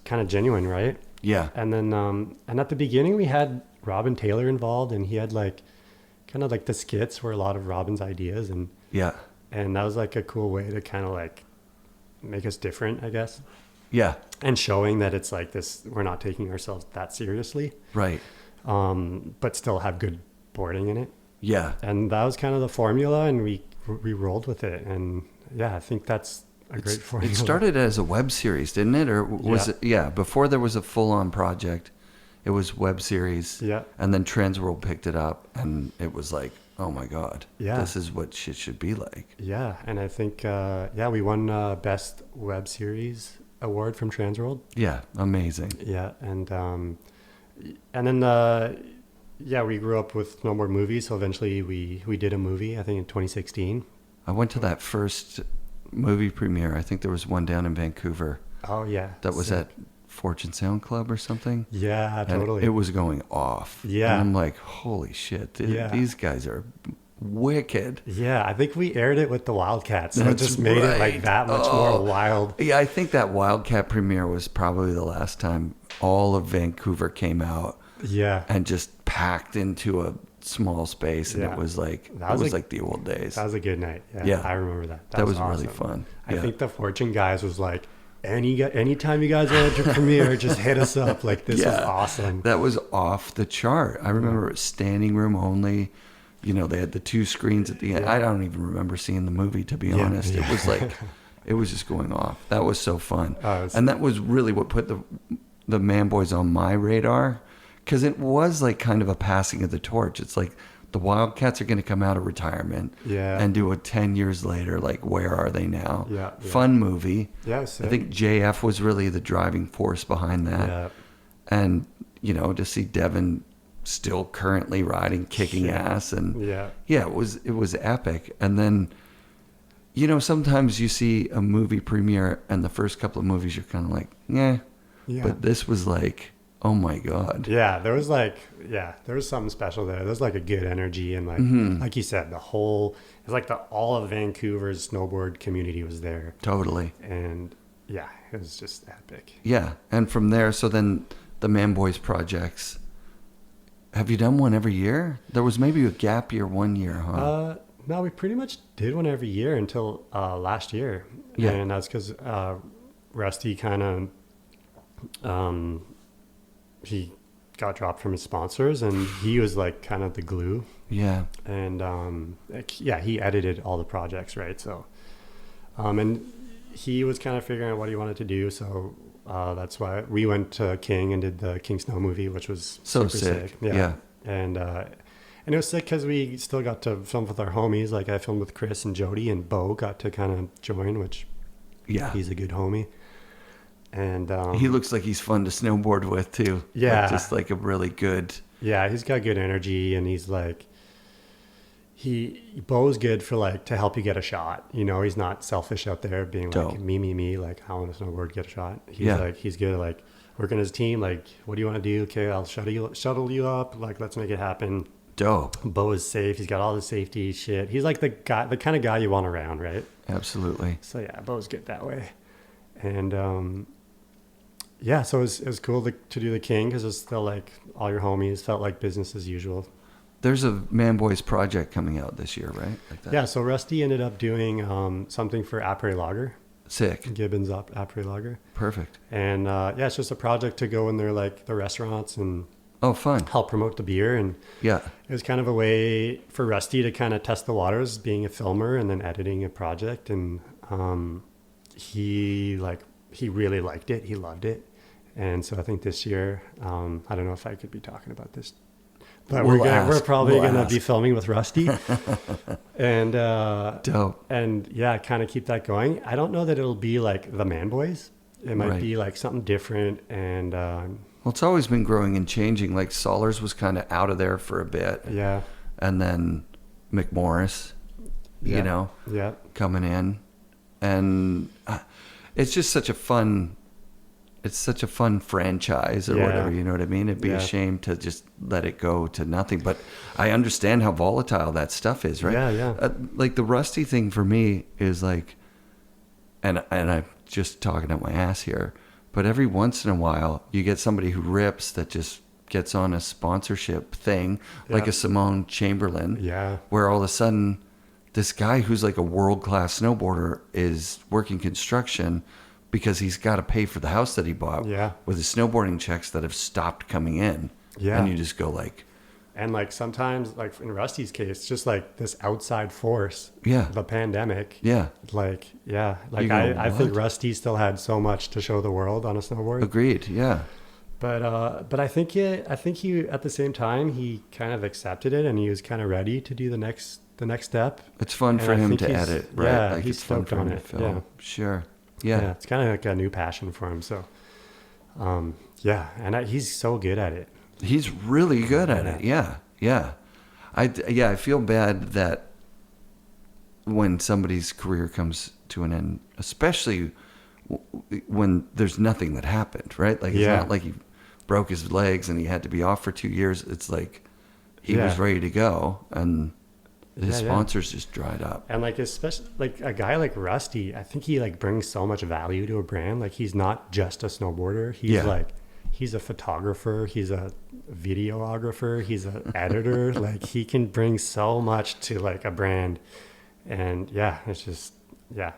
kind of genuine, right? Yeah. And then, and at the beginning we had Robin Taylor involved, and he had like, kind of like the skits were a lot of Robin's ideas, and that was like a cool way to kind of like make us different, I guess. Yeah. And showing that it's like this, we're not taking ourselves that seriously. Right. But still have good boarding in it. Yeah. And that was kind of the formula, and we rolled with it. And I think that's a great formula. It started as a web series, didn't it? Or was it? Yeah. Before there was a full-on project, it was web series. Yeah. And then Transworld picked it up, and it was like, oh my God, this is what shit should be like. Yeah. And I think, we won Best Web Series award from Transworld. Yeah. Amazing. Yeah. And then, we grew up with snowboard movies. So eventually we did a movie, I think in 2016. I went to that first movie premiere. I think there was one down in Vancouver. Oh, yeah. That was at Fortune Sound Club or something. Yeah, totally. And it was going off. Yeah. And I'm like, holy shit, these guys are wicked. Yeah, I think we aired it with the Wildcats. So it just made it like that much more wild. Yeah, I think that Wildcat premiere was probably the last time all of Vancouver came out. Yeah. And just packed into a small space, and it was like like the old days. That was a good night. Yeah. I remember that. That was awesome. really fun. I think the Fortune guys was like, anytime you guys wanted to premiere, just hit us up. Like, this was awesome. That was off the chart. I remember it was standing room only. They had the two screens at the end. I don't even remember seeing the movie, to be honest. It was like, it was just going off. That was so fun. And that was really what put the Man Boys on my radar, because it was like kind of a passing of the torch. It's like the Wildcats are going to come out of retirement and do a 10 years later, like, where are they now? Fun movie. I think JF was really the driving force behind that. And, to see Devin still currently riding, kicking ass. And it was epic. And then, sometimes you see a movie premiere and the first couple of movies, you're kind of like, Yeah. But this was like, oh my God. Yeah, there was something special there. There's like a good energy, and like you said, it's like all of Vancouver's snowboard community was there. Totally. And yeah, it was just epic. Yeah. And from there, so then the Man Boys projects, have you done one every year? There was maybe a gap year 1 year, huh? No, we pretty much did one every year until last year. Yeah. And that's because Rusty kind of, he got dropped from his sponsors, and he was like kind of the glue. Yeah. And he edited all the projects, right? So, and he was kind of figuring out what he wanted to do. So that's why we went to King and did the King Snow movie, which was So super sick. Yeah. And it was sick because we still got to film with our homies. Like I filmed with Chris and Jody, and Bo got to kind of join, which he's a good homie. And he looks like he's fun to snowboard with too. Yeah. Like, just like a really good. Yeah, he's got good energy, and he's like, Bo's good for like to help you get a shot. You know, he's not selfish out there being like me, like I want to snowboard, get a shot. He's good at like working his team. Like, what do you want to do? Okay, I'll shuttle you up. Like, let's make it happen. Dope. Bo is safe. He's got all the safety shit. He's like the kind of guy you want around, right? Absolutely. So yeah, Bo's good that way. And so it was cool to do the King because it's still like all your homies. Felt like business as usual. There's a Man Boys project coming out this year, right? Like that. Yeah, so Rusty ended up doing something for Après Lager. Sick. Gibbons Après Lager. Perfect. And it's just a project to go in there like the restaurants and fun. help promote the beer. And it was kind of a way for Rusty to kind of test the waters, being a filmer and then editing a project. And he really liked it. He loved it. And so I think this year, I don't know if I could be talking about this, but we're probably going to be filming with Rusty and, dope. And kind of keep that going. I don't know that it'll be like the Man Boys. It might be like something different. And, well, it's always been growing and changing. Like Sollers was kind of out of there for a bit. Yeah. And then McMorris, coming in. And it's just such a fun franchise or whatever, you know what I mean? It'd be a shame to just let it go to nothing. But I understand how volatile that stuff is, right? Yeah. Like the Rusty thing for me is like, and I'm just talking out my ass here, but every once in a while you get somebody who rips that just gets on a sponsorship thing, like a Simone Chamberlain, where all of a sudden this guy who's like a world-class snowboarder is working construction because he's got to pay for the house that he bought with his snowboarding checks that have stopped coming in. Yeah. And you just go like... And like sometimes, like in Rusty's case, just like this outside force, the pandemic. Yeah. Like, I think Rusty still had so much to show the world on a snowboard. Agreed, yeah. But I think he at the same time, he kind of accepted it and he was kind of ready to do the next step. It's fun for him to edit, right? Yeah, like he's it's fun for him to film. Yeah. Sure. Yeah. It's kind of like a new passion for him. So, and he's so good at it. He's really good at it. Yeah. I feel bad that when somebody's career comes to an end, especially when there's nothing that happened, right? Like it's not like he broke his legs and he had to be off for 2 years. It's like he was ready to go and his sponsors just dried up. And like, especially like a guy like Rusty, I think he like brings so much value to a brand. Like he's not just a snowboarder. He's he's a photographer. He's a videographer. He's an editor. Like he can bring so much to like a brand. And it's just, I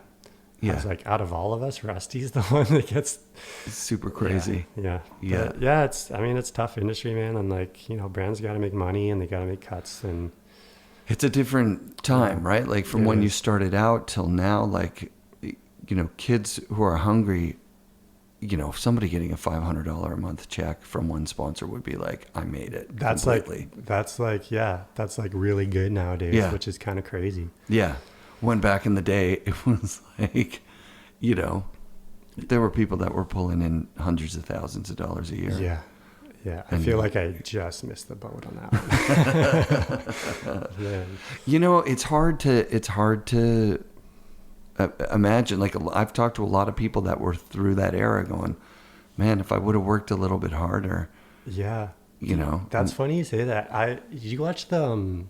was like, out of all of us, Rusty's the one that gets super crazy. Yeah. It's tough industry, man. And like, brands got to make money and they got to make cuts and, it's a different time, right? Like from when you started out till now, like, kids who are hungry, somebody getting a $500 a month check from one sponsor would be like, I made it. That's completely. That's like really good nowadays, which is kind of crazy. Yeah. When back in the day, it was like, there were people that were pulling in hundreds of thousands of dollars a year. Yeah. Yeah, I feel like I just missed the boat on that one. It's hard to imagine. Like I've talked to a lot of people that were through that era going, man, if I would have worked a little bit harder, Yeah. you know. That's funny you say that. Did you watch the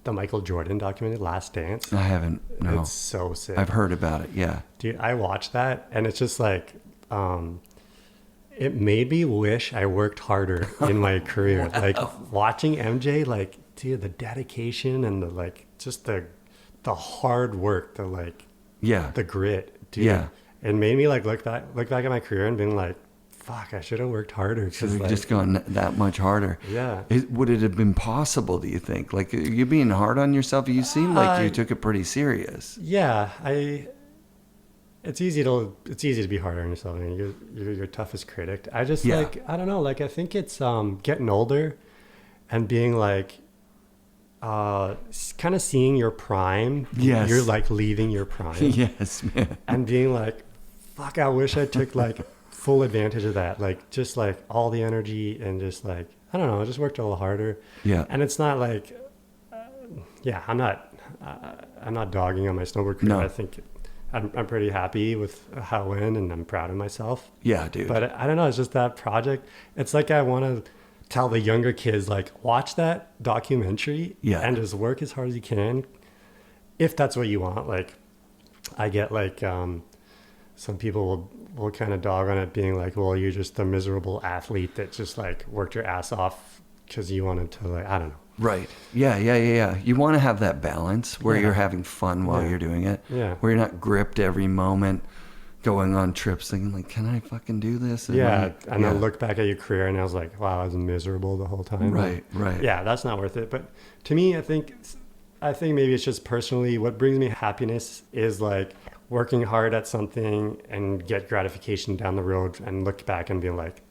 Michael Jordan documentary Last Dance? I haven't. No, It's so sick. I've heard about it. Yeah. Dude, I watched that and it's just like, it made me wish I worked harder in my career. Like watching MJ, like, dude, the dedication and the like, just the hard work, the like, Yeah. the grit, dude. Yeah. It made me like look back at my career and being like, fuck, I should have worked harder. Should have just gone that much harder. Yeah. Would it have been possible, do you think? Like, you being hard on yourself, you seem like you took it pretty serious. Yeah, it's easy to be hard on yourself. I mean, you're your toughest critic. I just like, I don't know, like I think it's getting older and being like kind of seeing your prime. Yes. You're like leaving your prime. Yes, man. And being like, fuck, I wish I took like full advantage of that. Like just like all the energy and just like, I don't know, I just worked a little harder. Yeah. And it's not like, I'm not dogging on my snowboard career. No. I think I'm pretty happy with how it went and I'm proud of myself. Yeah, dude. But I don't know, it's just that project. It's like I want to tell the younger kids, like, watch that documentary and just work as hard as you can if that's what you want. Like, I get like some people will kind of dog on it being like, well, you're just a miserable athlete that just like worked your ass off because you wanted to, like, I don't know. Right. Yeah. You want to have that balance where you're having fun while you're doing it. Yeah. Where you're not gripped every moment, going on trips thinking like, can I fucking do this? And I look back at your career and I was like, wow, I was miserable the whole time. Right. Yeah, that's not worth it. But to me, I think maybe it's just personally what brings me happiness is like working hard at something and get gratification down the road and look back and be like,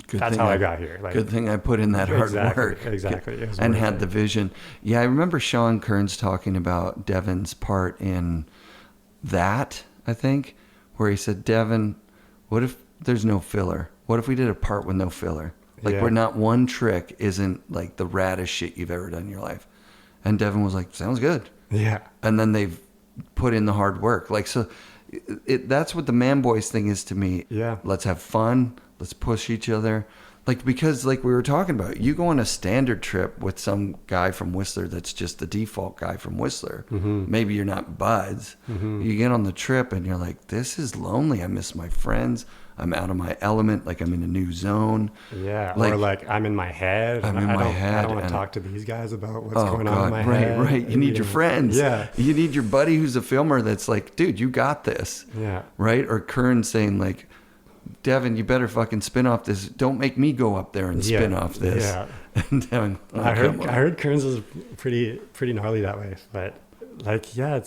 that's how I got here. Like, good thing I put in that hard work. Exactly. And had the vision. Yeah, I remember Sean Kearns talking about Devin's part in that, I think, where he said, Devin, what if there's no filler? What if we did a part with no filler? Like, where not one trick isn't like the raddest shit you've ever done in your life. And Devin was like, sounds good. Yeah. And then they've put in the hard work. Like, so that's what the Man Boys thing is to me. Yeah. Let's have fun. Let's push each other. Like, because like we were talking about, you go on a standard trip with some guy from Whistler that's just the default guy from Whistler. Mm-hmm. Maybe you're not buds. Mm-hmm. You get on the trip and you're like, this is lonely. I miss my friends. I'm out of my element. Like, I'm in a new zone. Yeah. Like, or like, I'm in my head. I don't want to talk to these guys about what's going on in my head. Right. You need your friends. Yeah. You need your buddy who's a filmer that's like, dude, you got this. Yeah. Right. Or Kern saying like, Devin, you better fucking spin off this. Don't make me go up there and spin off this. Yeah. And Devin, I heard Kearns was pretty gnarly that way. But like, I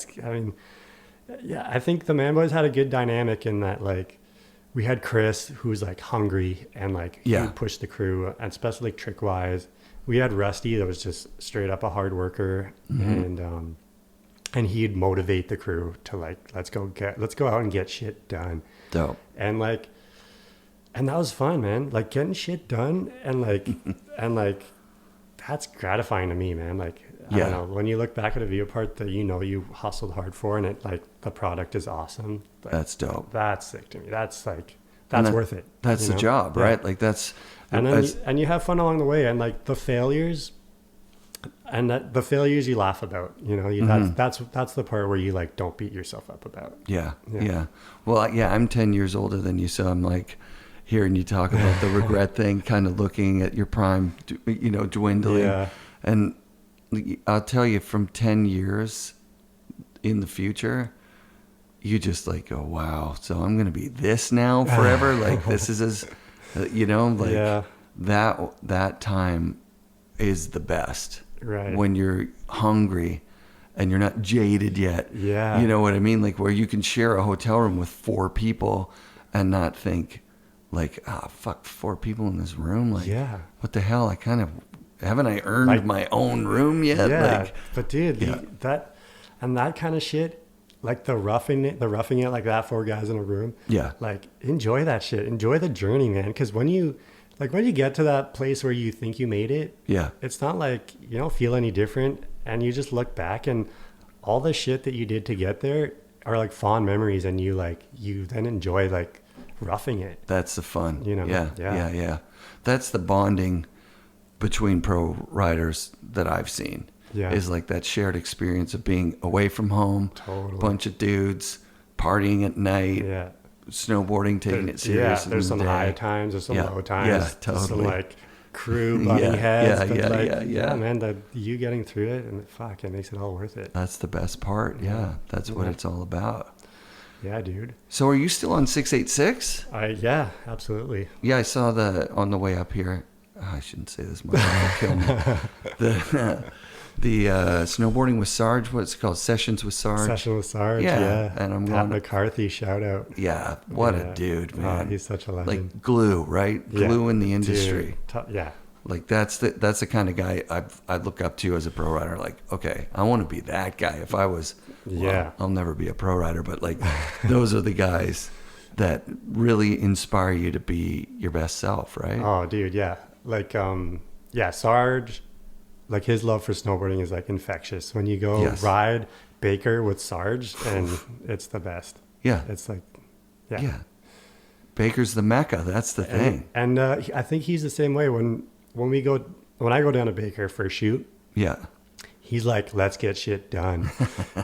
think the Man Boys had a good dynamic in that, like, we had Chris, who's like hungry and like he would push the crew, and especially like trick wise. We had Rusty that was just straight up a hard worker, and he'd motivate the crew to like, let's go out and get shit done. Dope. And like, and that was fun, man. Like getting shit done and like, that's gratifying to me, man. Like, I don't know, when you look back at a video part that you hustled hard for and it like the product is awesome. Like, that's dope. That's sick to me. That's like, that's worth it. That's the job, right? Like that's, and then and you have fun along the way, and like the failures you laugh about, that's the part where you like don't beat yourself up about. Yeah. Well, I'm 10 years older than you, so I'm like hearing you talk about the regret thing, kind of looking at your prime, dwindling. Yeah. And I'll tell you, from 10 years in the future, you just like go, wow, so I'm going to be this now forever. Like this is as, that time is the best. Right. When you're hungry and you're not jaded yet. Yeah. You know what I mean? Like where you can share a hotel room with 4 people and not think like, fuck, 4 people in this room. Like, what the hell? Haven't I earned my own room yet? Yeah. Like, but dude, that kind of shit, like the roughing it like that, 4 guys in a room. Yeah. Like enjoy that shit. Enjoy the journey, man. Cause when you get to that place where you think you made it, it's not like you don't feel any different, and you just look back and all the shit that you did to get there are like fond memories, and you then enjoy like roughing it. That's the fun. You know? Yeah. That's the bonding between pro riders that I've seen. Yeah. Is like that shared experience of being away from home, Totally. bunch of dudes partying at night, Yeah. snowboarding, taking it serious. Yeah, there's some high times, there's some low times. Yeah, totally. Some like crew butting heads. Yeah, man, you getting through it, and it makes it all worth it. That's the best part. Yeah, that's what it's all about. Yeah, dude. So are you still on 686? Yeah, absolutely. Yeah, I saw on the way up here. Oh, I shouldn't say this much. It'll kill me. The snowboarding with Sarge, what's it called? Sessions with Sarge. Session with Sarge, yeah. And I'm Pat going McCarthy, shout out. Yeah, what a dude, man. Oh, he's such a legend. Like glue, right? Yeah. Glue in the industry. Yeah. Like that's the kind of guy I look up to as a pro rider. Like, okay, I want to be that guy. If I was, I'll never be a pro rider, but like those are the guys that really inspire you to be your best self, right? Oh, dude, yeah. Like, Sarge, like his love for snowboarding is like infectious. When you go ride Baker with Sarge, and it's the best. Yeah. It's like, yeah. Baker's the Mecca. That's the thing. And I think he's the same way when I go down to Baker for a shoot. Yeah. He's like, let's get shit done.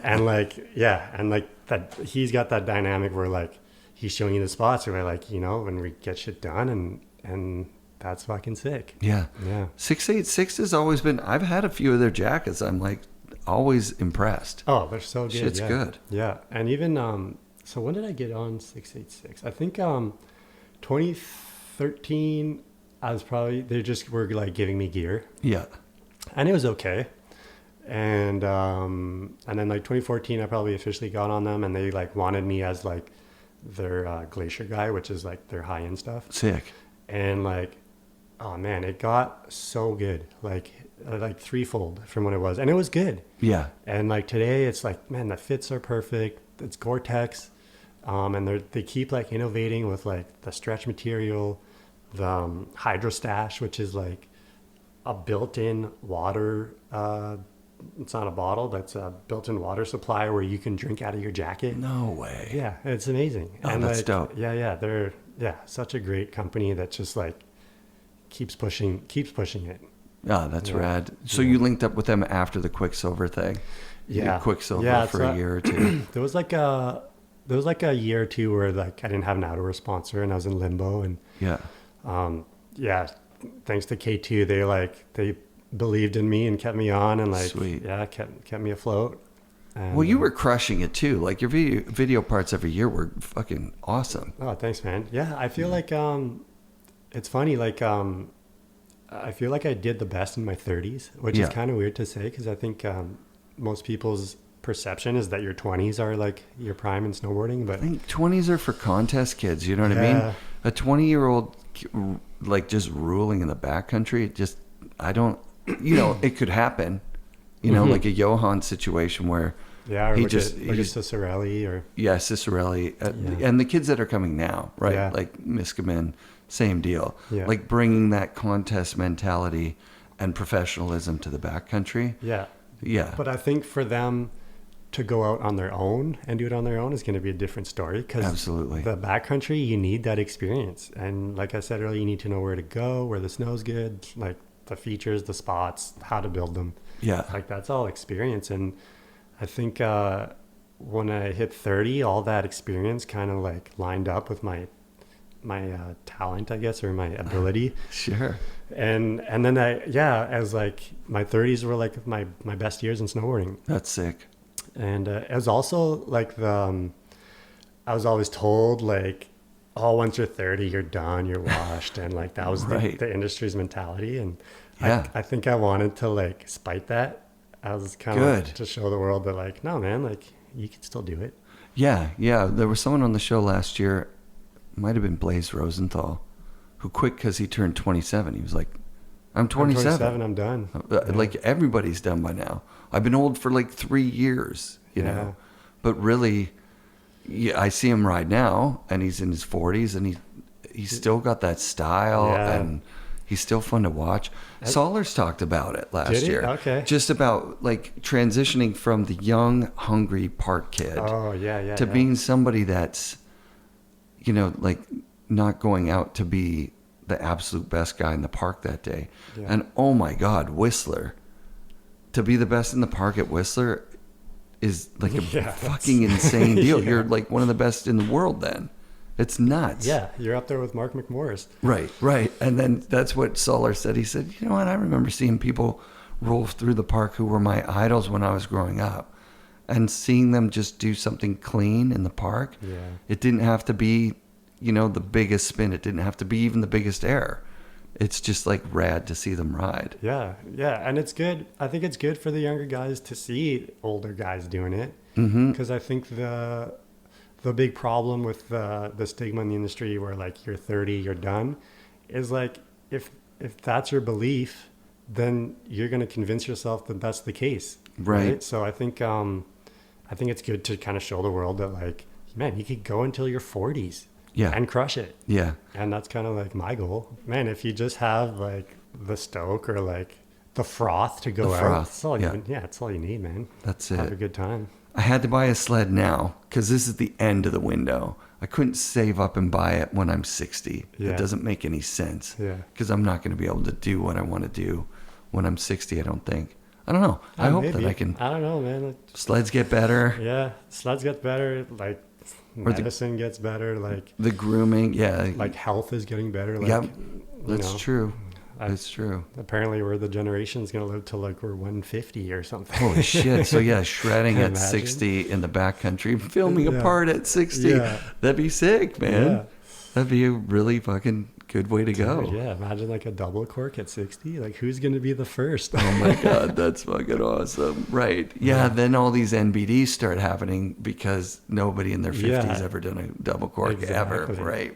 and like that, he's got that dynamic where like, he's showing you the spots where like, when we get shit done and that's fucking sick. Yeah. Yeah. 686 has always been, I've had a few of their jackets. I'm like always impressed. Oh, they're so good. Shit's good. Yeah. And even, so when did I get on 686? I think 2013, they just were like giving me gear. Yeah. And it was okay. And then like 2014, I probably officially got on them, and they like wanted me as like their glacier guy, which is like their high end stuff. Sick. And like, oh man, it got so good, like threefold from what it was, and it was good. Yeah. And like today, it's like, man, the fits are perfect. It's Gore-Tex, and they keep like innovating with like the stretch material, the Hydro Stash, which is like a built-in water. It's not a bottle, that's a built-in water supply where you can drink out of your jacket. No way. Yeah, it's amazing. Oh, and that's like, dope. Yeah, they're such a great company that just like keeps pushing it. Oh, that's rad. So you linked up with them after the Quicksilver thing. You did Quicksilver for a year or two. There was like a year or two where like I didn't have an outerwear sponsor and I was in limbo, and thanks to K2, they believed in me and kept me on, and like Sweet. kept me afloat. And, well, you were crushing it too. Like your video parts every year were fucking awesome. Oh, thanks, man. Yeah, I feel like it's funny. Like I feel like I did the best in my 30s, which is kind of weird to say because I think most people's perception is that your 20s are like your prime in snowboarding. But I think 20s are for contest kids. You know what I mean? A 20-year-old like just ruling in the backcountry. It could happen. Like a Johan situation where Cicerelli or Cicerelli and the kids that are coming now, right? Like Miskamin, same deal. Yeah. Like bringing that contest mentality and professionalism to the backcountry. Yeah. Yeah. But I think for them to go out on their own and do it on their own is going to be a different story because absolutely the backcountry, you need that experience. And like I said earlier, you need to know where to go, where the snow's good, like the features, the spots, how to build them. Yeah. Like that's all experience. And I think when I hit 30, all that experience kind of like lined up with my talent, I guess, or my ability. Sure. And then as like my 30s were like my best years in snowboarding. That's sick. And it was also like I was always told like, oh, once you're 30, you're done, you're washed. And like, that was the industry's mentality. And I think I wanted to like spite that. I was kind of like, to show the world that like, no, man, like you can still do it. Yeah. Yeah. There was someone on the show last year, might have been Blaze Rosenthal, who quit because he turned 27. He was like, I'm 27. I'm done. Like everybody's done by now. I've been old for like 3 years, you know, but really, I see him ride now and he's in his 40s and he's still got that style and he's still fun to watch. Sollers talked about it last year. Okay. Just about like transitioning from the young, hungry park kid to being somebody that's, like not going out to be the absolute best guy in the park that day. Yeah. And oh my God, Whistler, to be the best in the park at Whistler is like a fucking insane deal. You're like one of the best in the world then. It's nuts. Yeah, you're up there with Mark McMorris. Right. And then that's what Solar said. He said, you know what, I remember seeing people roll through the park who were my idols when I was growing up. And seeing them just do something clean in the park. Yeah. It didn't have to be, you know, the biggest spin. It didn't have to be even the biggest air. It's just like rad to see them ride. Yeah. And it's good. I think it's good for the younger guys to see older guys doing it. Because I think the big problem with the stigma in the industry where like you're 30, you're done, is like if that's your belief, then you're going to convince yourself that that's the case. Right. So I think it's good to kind of show the world that like, man, you could go until your 40s. Yeah. And crush it. Yeah. And that's kind of like my goal. Man, if you just have like the stoke or like the froth to go out, that's all that's all you need, man. That's it. Have a good time. I had to buy a sled now because this is the end of the window. I couldn't save up and buy it when I'm 60. Yeah. It doesn't make any sense. Yeah. Because I'm not going to be able to do what I want to do when I'm 60, I don't think. I don't know. I hope that I can. I don't know, man. Sleds get better. Yeah. Sleds get better. Like medicine gets better. Like the grooming. Yeah. Like health is getting better. Like, yep. That's true. That's true. Apparently we're the generation's going to live till like we're 150 or something. Holy shit. So yeah, shredding at 60 in the backcountry, filming a part at 60. Yeah. That'd be sick, man. Yeah. That'd be a really fucking good way to go. Dude, yeah, imagine like a double cork at 60. Like who's going to be the first? Oh my God, that's fucking awesome. Right. Yeah, then all these NBDs start happening because nobody in their 50s ever done a double cork ever. Right.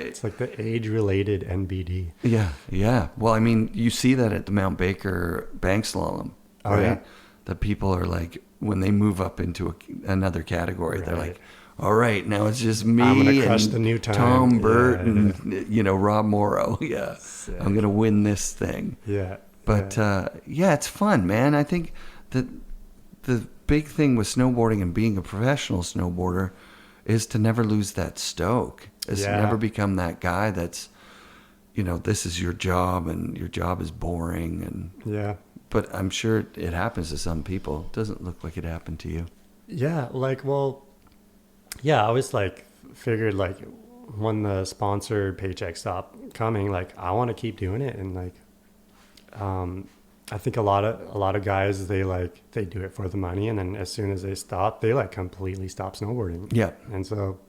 It's like the age-related NBD. Yeah. Well, I mean, you see that at the Mount Baker bank slalom. Oh, yeah. That people are like, when they move up into another category, they're like, all right, now it's just me I'm gonna crush the new time. Tom Burt and you know, Rob Morrow. Yeah. Sick. I'm gonna win this thing. Yeah. But it's fun, man. I think that the big thing with snowboarding and being a professional snowboarder is to never lose that stoke. Is to never become that guy that's, you know, this is your job and your job is boring and But I'm sure it happens to some people. It doesn't look like it happened to you. Yeah, I always like figured like when the sponsored paycheck stopped coming, like I want to keep doing it. And like, I think a lot of guys, they do it for the money. And then as soon as they stop, they like completely stop snowboarding. Yeah. And so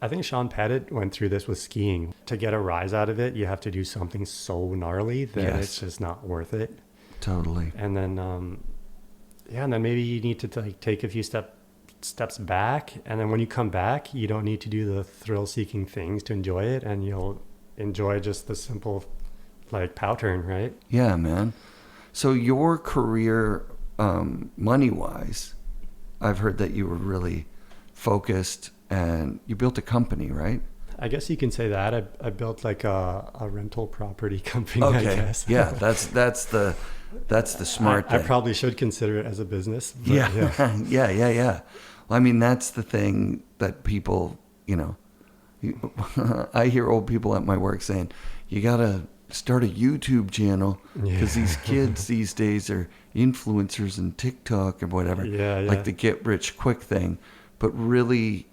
I think Sean Pettit went through this with skiing. To get a rise out of it, you have to do something so gnarly that it's just not worth it. Totally. And then, and then maybe you need to like take a few steps back, and then when you come back, you don't need to do the thrill-seeking things to enjoy it, and you'll enjoy just the simple like pow turn, right? Yeah, man. So your career, money-wise, I've heard that you were really focused and you built a company, right? I guess you can say that. I built like a rental property company, okay. I guess. Yeah, that's the smart thing. I probably should consider it as a business. But Yeah. Well, I mean, that's the thing that people, you know, I hear old people at my work saying, you got to start a YouTube channel because these kids these days are influencers and TikTok or whatever, like the get rich quick thing. But really,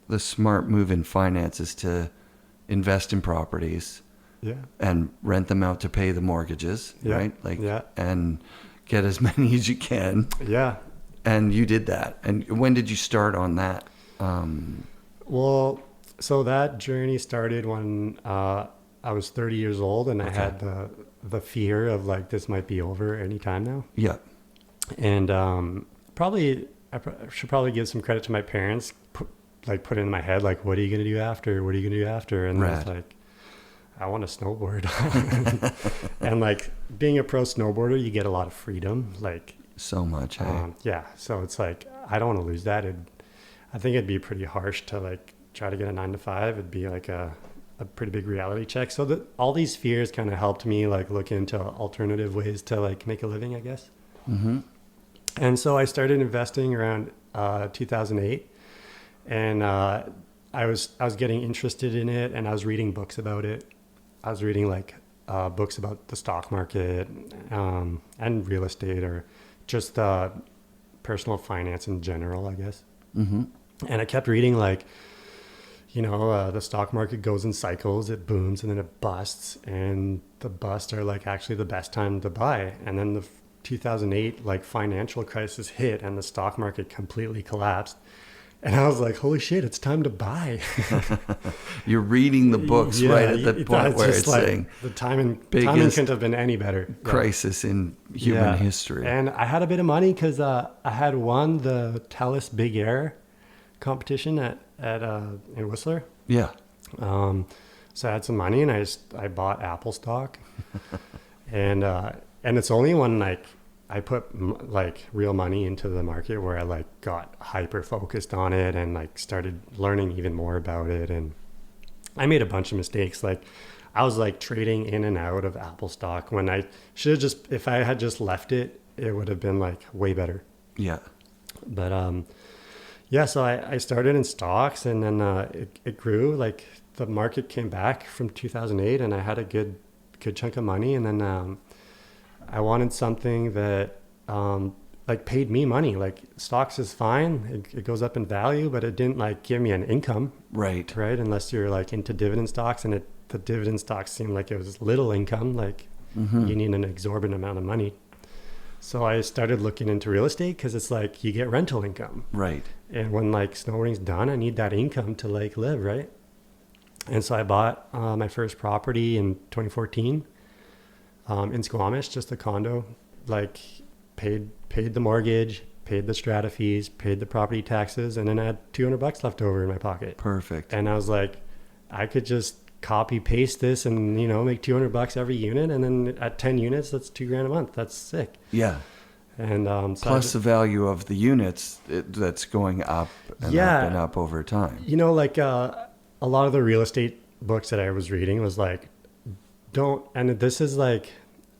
the smart move in finance is to invest in properties and rent them out to pay the mortgages, right? And get as many as you can. Yeah. And you did that. And when did you start on that? Well, so that journey started when I was 30 years old, and I had the fear of like, this might be over any time now. Yeah. And I should probably give some credit to my parents, put it in my head, like, what are you going to do after? What are you going to do after? And I was like, I want to snowboard. And like being a pro snowboarder, you get a lot of freedom. Like so much. Hey? So it's like, I don't want to lose that. I think it'd be pretty harsh to like try to get a 9-to-5. It'd be like a pretty big reality check. So all these fears kind of helped me like look into alternative ways to like make a living, I guess. Mm-hmm. And so I started investing around 2008. And I was getting interested in it, and I was reading books about it. I was reading like books about the stock market and real estate, or just personal finance in general, I guess. Mm-hmm. And I kept reading like, the stock market goes in cycles, it booms and then it busts, and the busts are like actually the best time to buy. And then the 2008 like financial crisis hit and the stock market completely collapsed. And I was like, holy shit, it's time to buy. You're reading the books right at the point where it's like saying the timing couldn't have been any better. Crisis in human history. And I had a bit of money because I had won the Telus Big Air competition at in Whistler. Yeah. So I had some money, and I bought Apple stock. and it's only when like I put like real money into the market where I like got hyper focused on it and like started learning even more about it. And I made a bunch of mistakes. Like I was like trading in and out of Apple stock when I should have if I had just left it, it would have been like way better. Yeah. But, so I started in stocks, and then it grew. Like the market came back from 2008, and I had a good chunk of money. And then I wanted something that like paid me money. Like stocks is fine. It goes up in value, but it didn't like give me an income. Right. Right. Unless you're like into dividend stocks, and the dividend stocks seemed like it was little income. Like you need an exorbitant amount of money. So I started looking into real estate because it's like you get rental income. Right. And when like snowboarding's done, I need that income to like live, right? And so I bought my first property in 2014 in Squamish, just a condo, like paid the mortgage, paid the strata fees, paid the property taxes, and then I had $200 left over in my pocket. Perfect. And I was like, I could just copy paste this and make $200 every unit, and then at 10 units that's $2,000 a month. That's sick. Yeah. And so plus the value of the units that's going up and up and up over time. Like a lot of the real estate books that I was reading was like, and this is like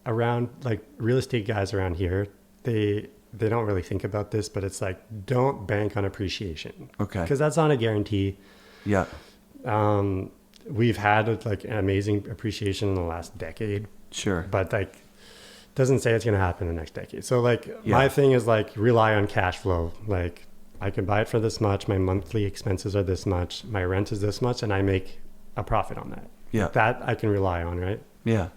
around like real estate guys around here, they don't really think about this, but it's like, don't bank on appreciation. Okay. Because that's not a guarantee. Yeah. We've had like an amazing appreciation in the last decade. Sure. But like, doesn't say it's going to happen in the next decade. So like my thing is like rely on cash flow. Like I can buy it for this much. My monthly expenses are this much. My rent is this much, and I make a profit on that. Yeah. That I can rely on, right? Yeah.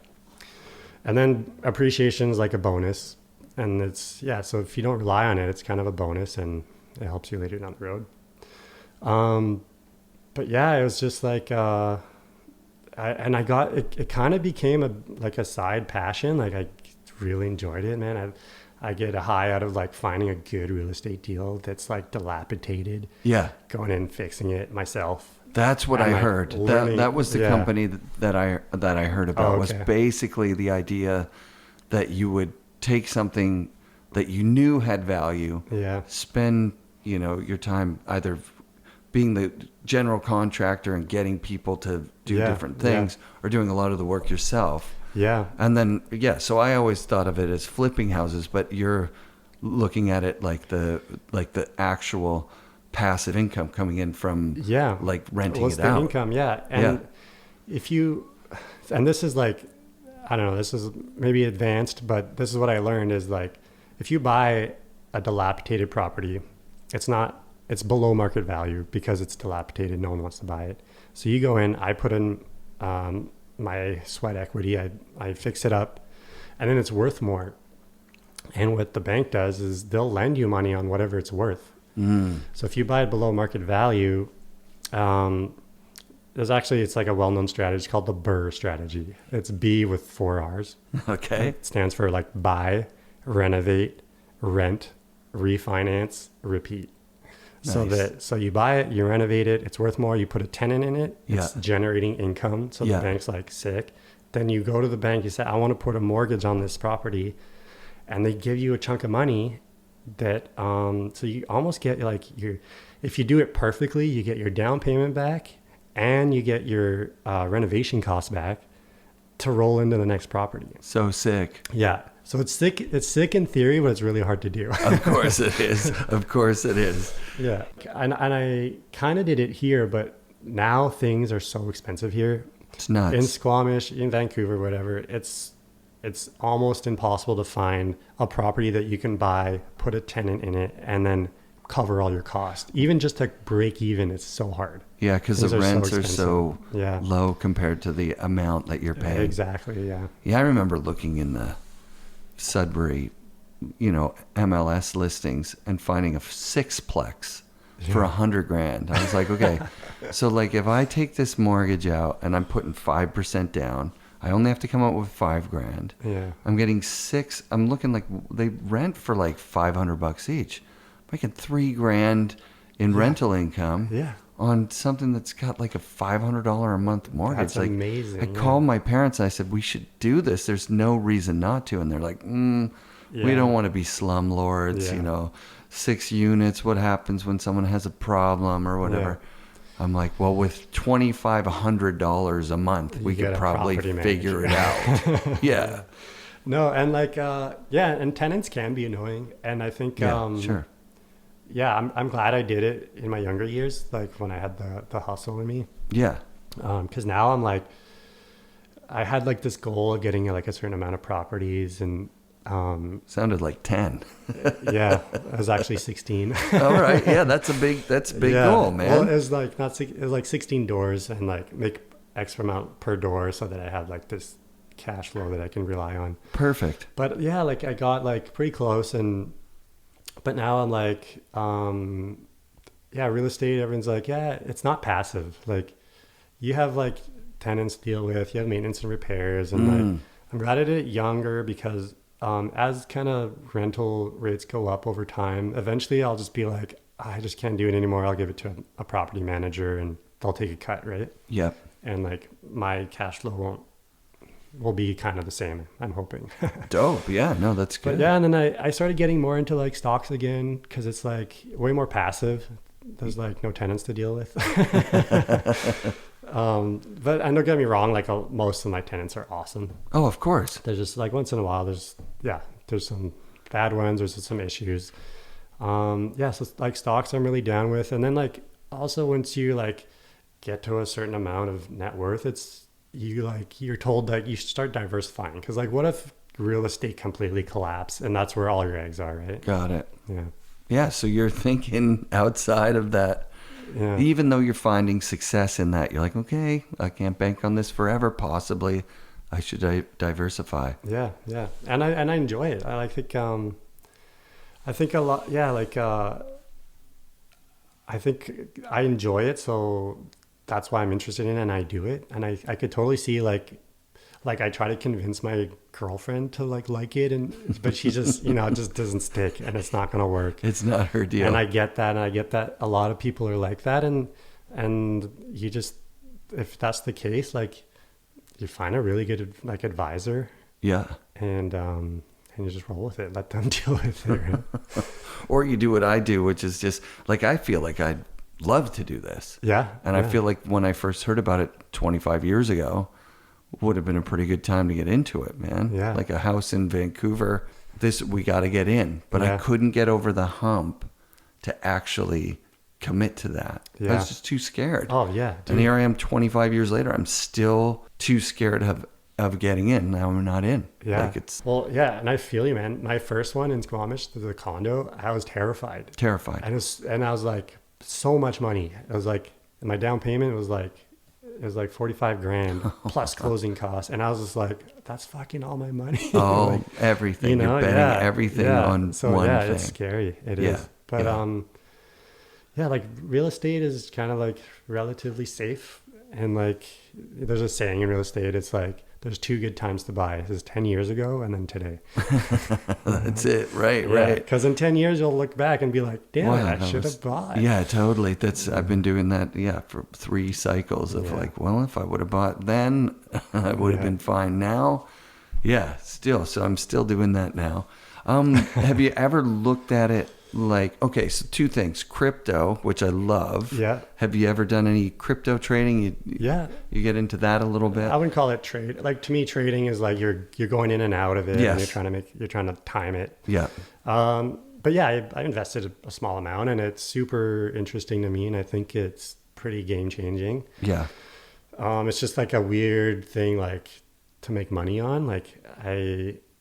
And then appreciation is like a bonus. And it's, so if you don't rely on it, it's kind of a bonus, and it helps you later down the road. But yeah, it was just like, it kind of became a side passion. Like I really enjoyed it, man. I get a high out of like finding a good real estate deal that's like dilapidated. Yeah. Going in and fixing it myself. That's what I heard. That was the company that I heard about. Was basically the idea that you would take something that you knew had value, spend, your time either being the general contractor and getting people to do different things, or doing a lot of the work yourself. Yeah. And then, so I always thought of it as flipping houses, but you're looking at it like the actual passive income coming in from like renting it out. Income, and and this is like, I don't know, this is maybe advanced, but this is what I learned is like, if you buy a dilapidated property, it's below market value because it's dilapidated. No one wants to buy it. So you go in, I put in my sweat equity, I fix it up, and then it's worth more. And what the bank does is they'll lend you money on whatever it's worth. So if you buy it below market value, it's like a well-known strategy called the Burr Strategy. It's B with 4 R's. Okay. It stands for like buy, renovate, rent, refinance, repeat. Nice. So you buy it, you renovate it, it's worth more, you put a tenant in it, it's generating income. So the bank's like, sick. Then you go to the bank, you say, I want to put a mortgage on this property, and they give you a chunk of money that, so you almost get like if you do it perfectly, you get your down payment back and you get your renovation costs back to roll into the next property. So sick. Yeah. So it's sick in theory, but it's really hard to do. Of course it is. Of course it is. Yeah. And I kind of did it here, but now things are so expensive here. It's nuts. In Squamish, in Vancouver, whatever, it's almost impossible to find a property that you can buy, put a tenant in it, and then cover all your costs. Even just to break even, it's so hard. Yeah, because the rents are so low compared to the amount that you're paying. Exactly, yeah. Yeah, I remember looking in the Sudbury, MLS listings and finding a sixplex for $100,000. I was like, okay, so like if I take this mortgage out and I'm putting 5% down, I only have to come up with $5,000. Yeah. I'm getting I'm looking like they rent for like $500 each. I'm making $3,000 in rental income. Yeah. On something that's got like a $500 a month mortgage. That's like, amazing. I called my parents and I said, we should do this. There's no reason not to. And they're like, we don't want to be slumlords, 6 units. What happens when someone has a problem or whatever? Yeah. I'm like, well, with $2,500 a month, we could probably figure it out. Yeah. No, and like, and tenants can be annoying. And I think, sure. Yeah, I'm glad I did it in my younger years, like when I had the hustle in me. Yeah. Because now I'm like, I had like this goal of getting like a certain amount of properties and. Sounded like 10. Yeah, I was actually 16. All right. Yeah, that's a big goal, man. Well, it was like 16 doors and like make X amount per door so that I have like this cash flow that I can rely on. Perfect. But yeah, like I got like pretty close but now I'm like, real estate, everyone's like, it's not passive. Like you have like tenants to deal with, you have maintenance and repairs. And like, I'm glad I did it younger because as kind of rental rates go up over time, eventually I'll just be like, I just can't do it anymore. I'll give it to a property manager and they'll take a cut, right? Yep. And like my cash flow will be kind of the same, I'm hoping. Dope. Yeah, no, that's good. But yeah, and then I started getting more into like stocks again because it's like way more passive. There's like no tenants to deal with. But and don't get me wrong, like most of my tenants are awesome. Oh, of course. There's just like once in a while, there's some bad ones, there's some issues. So like stocks I'm really down with. And then like also once you like get to a certain amount of net worth, you're told that you should start diversifying. Because like what if real estate completely collapse and that's where all your eggs are, right? Got it. Yeah. Yeah, so you're thinking outside of that. Yeah. Even though you're finding success in that, you're like, okay, I can't bank on this forever. Possibly, I should diversify. Yeah, yeah, and I enjoy it. I think a lot. Yeah, like I think I enjoy it, so that's why I'm interested in it, and I do it. And I could totally see like I try to convince my girlfriend to like it, but she just it just doesn't stick, and it's not gonna work. It's not her deal. And I get that a lot of people are like that, and you just, if that's the case, like you find a really good like advisor. Yeah. And you just roll with it, let them deal with it. Or you do what I do, which is just like, I feel like I'd love to do this. Yeah. And I feel like when I first heard about it 25 years ago, would have been a pretty good time to get into it, man. Yeah. Like a house in Vancouver, we got to get in. But I couldn't get over the hump to actually commit to that. Yeah. I was just too scared. Oh, yeah. Dude. And here I am 25 years later. I'm still too scared of getting in. Now I'm not in. Yeah. Like well, yeah. And I feel you, man. My first one in Squamish, the condo, I was terrified. And I was like, so much money. I was like, my down payment was like, it was like $45,000 plus closing costs. And I was just like, that's fucking all my money. Oh, like, everything. You're betting everything on one thing. It's scary. It is. But like real estate is kind of like relatively safe. And like, there's a saying in real estate, it's like, there's 2 good times to buy. This is 10 years ago and then today. That's it. Right. Because in 10 years, you'll look back and be like, damn, I should have bought. Yeah, totally. I've been doing that, for 3 cycles of like, well, if I would have bought then, I would have been fine now. Yeah, still. So I'm still doing that now. Have you ever looked at it like, okay, so 2 things. Crypto, which I love. Yeah. Have you ever done any crypto trading? You get into that a little bit? I wouldn't call it trade. Like to me, trading is like you're going in and out of it. Yes. And you're trying to time it. Yeah. But yeah, I invested a small amount and it's super interesting to me. And I think it's pretty game changing. Yeah. It's just like a weird thing, like to make money on.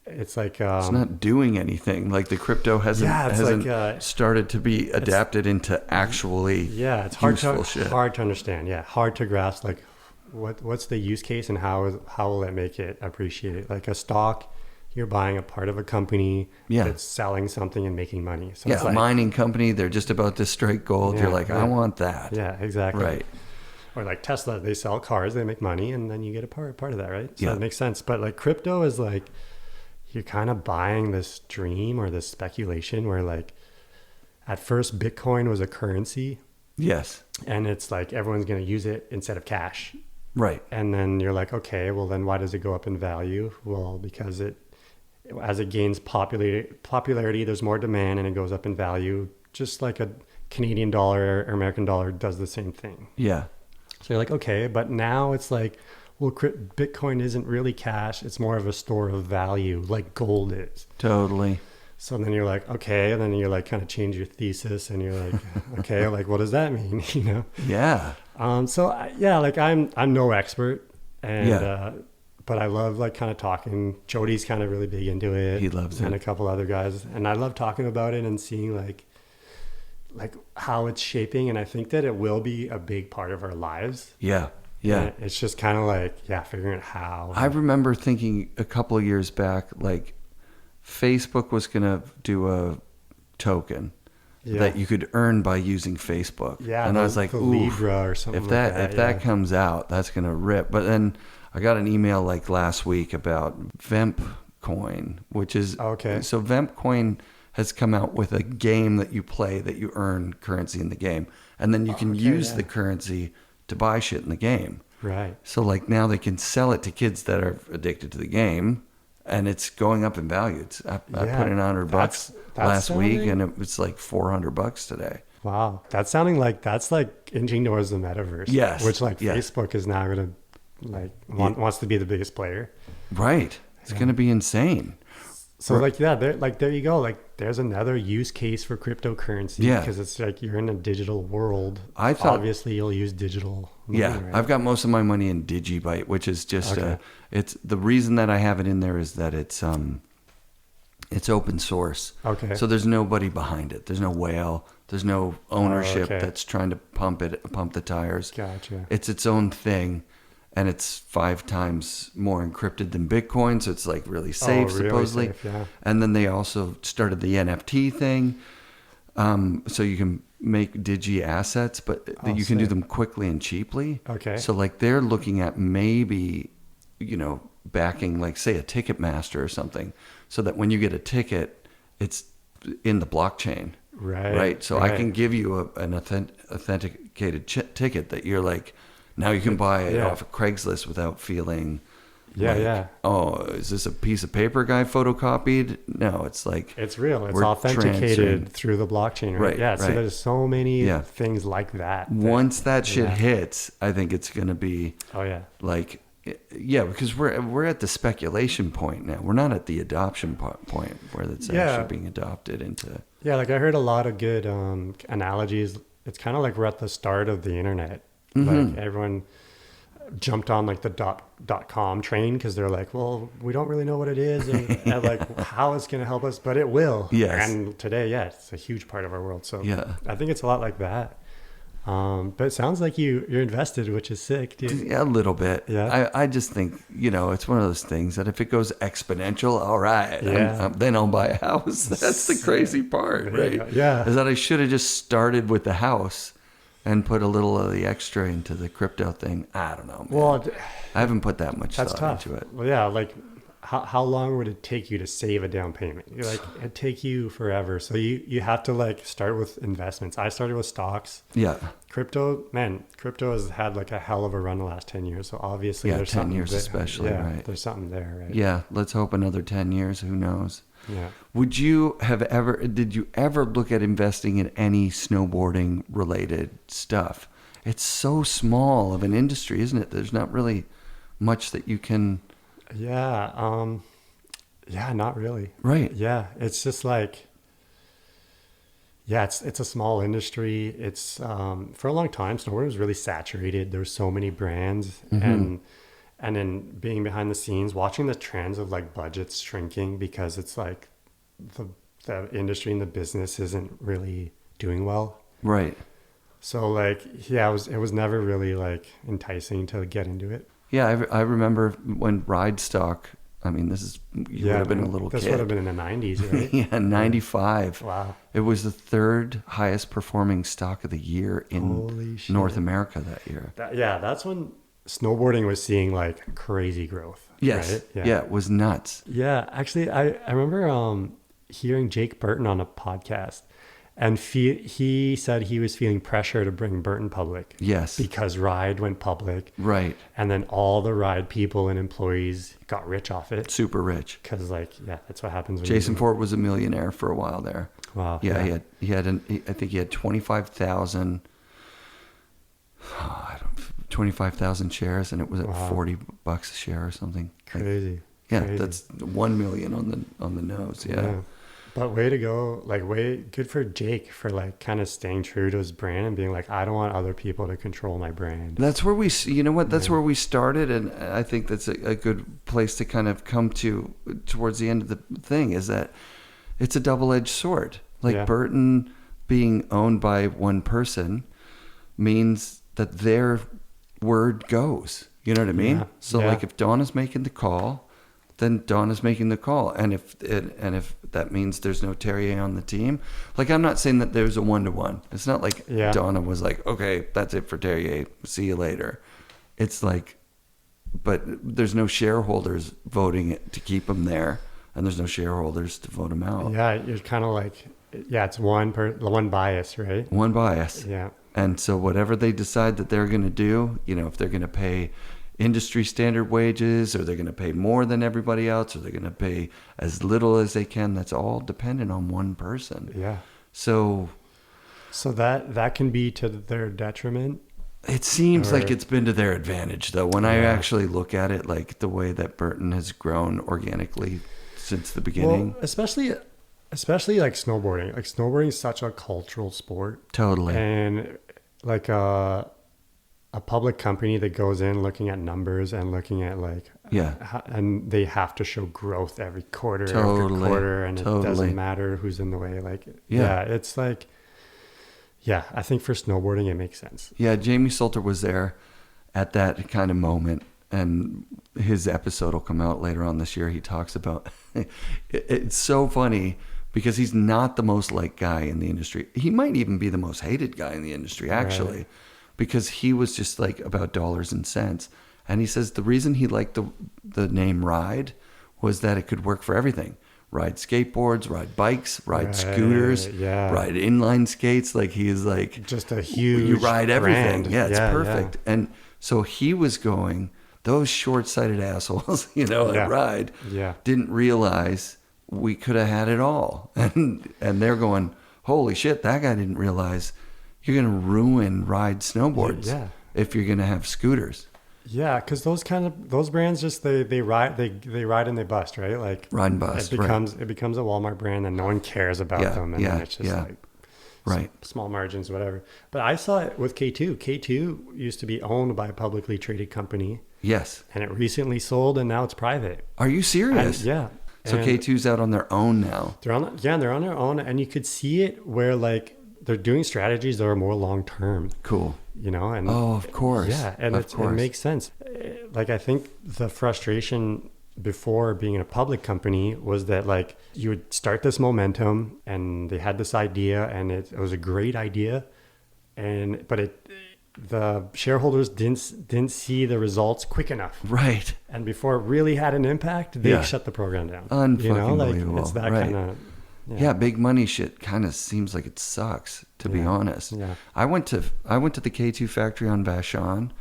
It's like it's not doing anything. Like the crypto hasn't started to be adapted into actually it's hard to understand. Yeah, hard to grasp. Like what's the use case and how will it make it appreciate? Like a stock, you're buying a part of a company that's selling something and making money. So it's a mining company, they're just about to strike gold. You're like, I want that. Yeah, exactly. Right. Or like Tesla, they sell cars, they make money, and then you get a part of that, right? So that makes sense. But like crypto is like, you're kind of buying this dream or this speculation where like at first Bitcoin was a currency. Yes. And it's like everyone's going to use it instead of cash. Right. And then you're like, okay, well then why does it go up in value? Well, because as it gains popularity, there's more demand and it goes up in value, just like a Canadian dollar or American dollar does the same thing. Yeah. So you're like, okay, but now it's like, well, Bitcoin isn't really cash. It's more of a store of value like gold is. Totally. So then you're like, okay. And then you're like, kind of change your thesis and you're like, okay, like, what does that mean? You know? Yeah. Like I'm no expert but I love like kind of talking. Jody's kind of really big into it. He loves it. And a couple other guys. And I love talking about it and seeing like how it's shaping. And I think that it will be a big part of our lives. Yeah. Yeah. And it's just kind of like, figuring out how. I remember thinking a couple of years back, like Facebook was going to do a token that you could earn by using Facebook. Yeah. And I was like, Libra or something if that comes out, that's going to rip. But then I got an email like last week about Vemp Coin, which is okay. So Vemp Coin has come out with a game that you play that you earn currency in the game. And then you can use the currency to buy shit in the game. Right. So like now they can sell it to kids that are addicted to the game and it's going up in value. I put in $100 last week and it was like $400 today. Wow. That's like inching towards the metaverse. Yes. Which Facebook is now going to wants to be the biggest player. Right. It's going to be insane. So there you go. Like there's another use case for cryptocurrency because it's like you're in a digital world. Obviously you'll use digital money, right? I've got most of my money in Digibyte, which is just it's the reason that I have it in there is that it's open source. Okay. So there's nobody behind it. There's no whale. There's no ownership that's trying to pump the tires. Gotcha. It's its own thing. And it's 5 times more encrypted than Bitcoin, so it's like really safe, supposedly. Safe, yeah. And then they also started the NFT thing, so you can make digi assets, but you can do them quickly and cheaply. Okay. So like they're looking at maybe, backing like say a Ticketmaster or something, so that when you get a ticket, it's in the blockchain. Right. So I can give you an authenticated ticket that you're like. Now you can buy it off of Craigslist without feeling oh, is this a piece of paper guy photocopied? No, it's like... It's real. It's authenticated through the blockchain, right? Yeah, so there's so many things like that. Once that shit hits, I think it's going to be... Oh, yeah. Like... Yeah, because we're at the speculation point now. We're not at the adoption point where it's actually being adopted into... Yeah, like I heard a lot of good analogies. It's kind of like we're at the start of the internet. Mm-hmm. Like everyone jumped on like the .com train because they're like, well, we don't really know what it is and like how it's going to help us, but it will. Yes. And today, it's a huge part of our world. So I think it's a lot like that. But it sounds like you're invested, which is sick, dude. Yeah, a little bit. Yeah. I just think, it's one of those things that if it goes exponential, all right, then I'll buy a house. That's the crazy part, right? Yeah. Is that I should have just started with the house and put a little of the extra into the crypto thing. I don't know, man. Well, I haven't put that much thought into it. Well, yeah, like how long would it take you to save a down payment? You're like, it'd take you forever. So you have to like start with investments. I started with stocks. Yeah. Crypto has had like a hell of a run the last 10 years. So obviously there's 10 something years especially, right? There's something there, right? Yeah. Let's hope another 10 years. Who knows? Yeah. Did you ever look at investing in any snowboarding related stuff? It's so small of an industry, isn't it? There's not really much that you can. Yeah. Not really. Right. Yeah. It's just like, Yeah, it's a small industry. It's for a long time, snowboarding was really saturated. There's so many brands, and then being behind the scenes, watching the trends of like budgets shrinking because it's like the industry and the business isn't really doing well. Right. So like, yeah, it was never really like enticing to get into it. Yeah, I remember when ride stock. I mean, you would have been a little kid. This would have been in the 90s, right? Yeah, 95. Wow. It was the third highest performing stock of the year in North America that year. That's when snowboarding was seeing like crazy growth. Yes. Right? Yeah, it was nuts. Yeah, actually, I remember hearing Jake Burton on a podcast, and he said he was feeling pressure to bring Burton public. Yes. Because Ride went public. Right. And then all the Ride people and employees got rich off it. Super rich. Because that's what happens when Jason Fort was a millionaire for a while there. Wow. Yeah, he had I think he had 25,000 shares, and it was at $40 a share or something. Crazy. Crazy. That's 1 million on the nose. Yeah. But way to go, good for Jake for like kind of staying true to his brand and being like, I don't want other people to control my brand. That's where where we started, and I think that's a good place to kind of come to towards the end of the thing, is that it's a double-edged sword. Like Burton being owned by one person means that their word goes. You know what I mean? Yeah. So like if Donna's making the call, then Donna's making the call. And if that means there's no Terrier on the team, like I'm not saying that there's a 1-to-1. It's not like Donna was like, okay, that's it for Terrier. See you later. It's like, but there's no shareholders voting it to keep him there, and there's no shareholders to vote him out. Yeah, you're kind of like, it's one bias, right? One bias. Yeah. And so whatever they decide that they're going to do, if they're going to pay industry standard wages, or they're going to pay more than everybody else, or they're going to pay as little as they can, that's all dependent on one person. Yeah. So that can be to their detriment. It seems like it's been to their advantage, though, when I actually look at it, like the way that Burton has grown organically since the beginning. Well, especially like snowboarding. Like snowboarding is such a cultural sport. Totally. And like a public company that goes in looking at numbers and looking at and they have to show growth every quarter, and it doesn't matter who's in the way. It's like, I think for snowboarding, it makes sense. Yeah. Jamie Salter was there at that kind of moment, and his episode will come out later on this year. He talks about, it's so funny because he's not the most liked guy in the industry. He might even be the most hated guy in the industry, actually. Right. Because he was just like about dollars and cents. And he says the reason he liked the name Ride was that it could work for everything. Ride skateboards, ride bikes, ride scooters, ride inline skates. Like he is like... just a huge you ride everything. brand. Yeah, it's perfect. Yeah. And so he was going, those short-sighted assholes, at Ride didn't realize we could have had it all. And they're going, holy shit, that guy didn't realize... You're going to ruin Ride snowboards if you're going to have scooters. Yeah, because those brands just they ride and they bust, right? Like ride and bust. It becomes a Walmart brand and no one cares about them, and then it's just like small margins, whatever. But I saw it with K2. K2 used to be owned by a publicly traded company. Yes, and it recently sold, and now it's private. Are you serious? Yeah. So K2's out on their own now. They're on their own, and you could see it where like. They're doing strategies that are more long-term. Cool. And of course. Yeah. And it makes sense. Like, I think the frustration before being in a public company was that like you would start this momentum and they had this idea and it was a great idea. But the shareholders didn't see the results quick enough. Right. And before it really had an impact, they shut the program down. Unfucking it's that kind of... Yeah, big money shit kind of seems like it sucks, to be honest. Yeah. I went to the K2 factory on Vashon.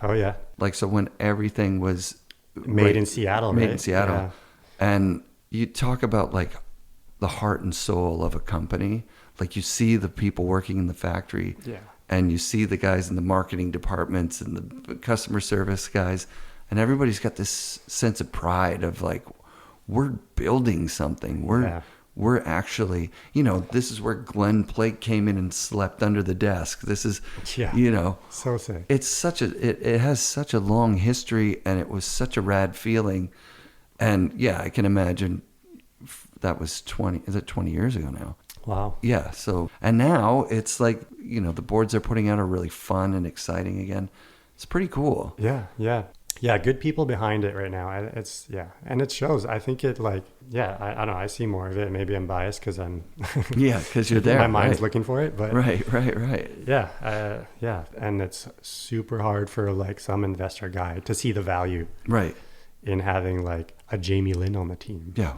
Oh yeah. Like so when everything was made in Seattle, made right? in Seattle. Yeah. And you talk about like the heart and soul of a company. Like you see the people working in the factory. Yeah. And you see the guys in the marketing departments and the customer service guys, and everybody's got this sense of pride of like we're building something. we're actually, this is where Glenn Plake came in and slept under the desk. This is, so sick. It's it has such a long history, and it was such a rad feeling. And yeah, I can imagine that was 20 years ago now? Wow. Yeah. So, and now it's like, the boards they're putting out are really fun and exciting again. It's pretty cool. Yeah, good people behind it right now. And it shows. I think it I don't know. I see more of it. Maybe I'm biased because I'm. Yeah, because you're there. My mind's looking for it, but. Right. Yeah, and it's super hard for some investor guy to see the value. Right. In having a Jamie Lynn on the team. Yeah.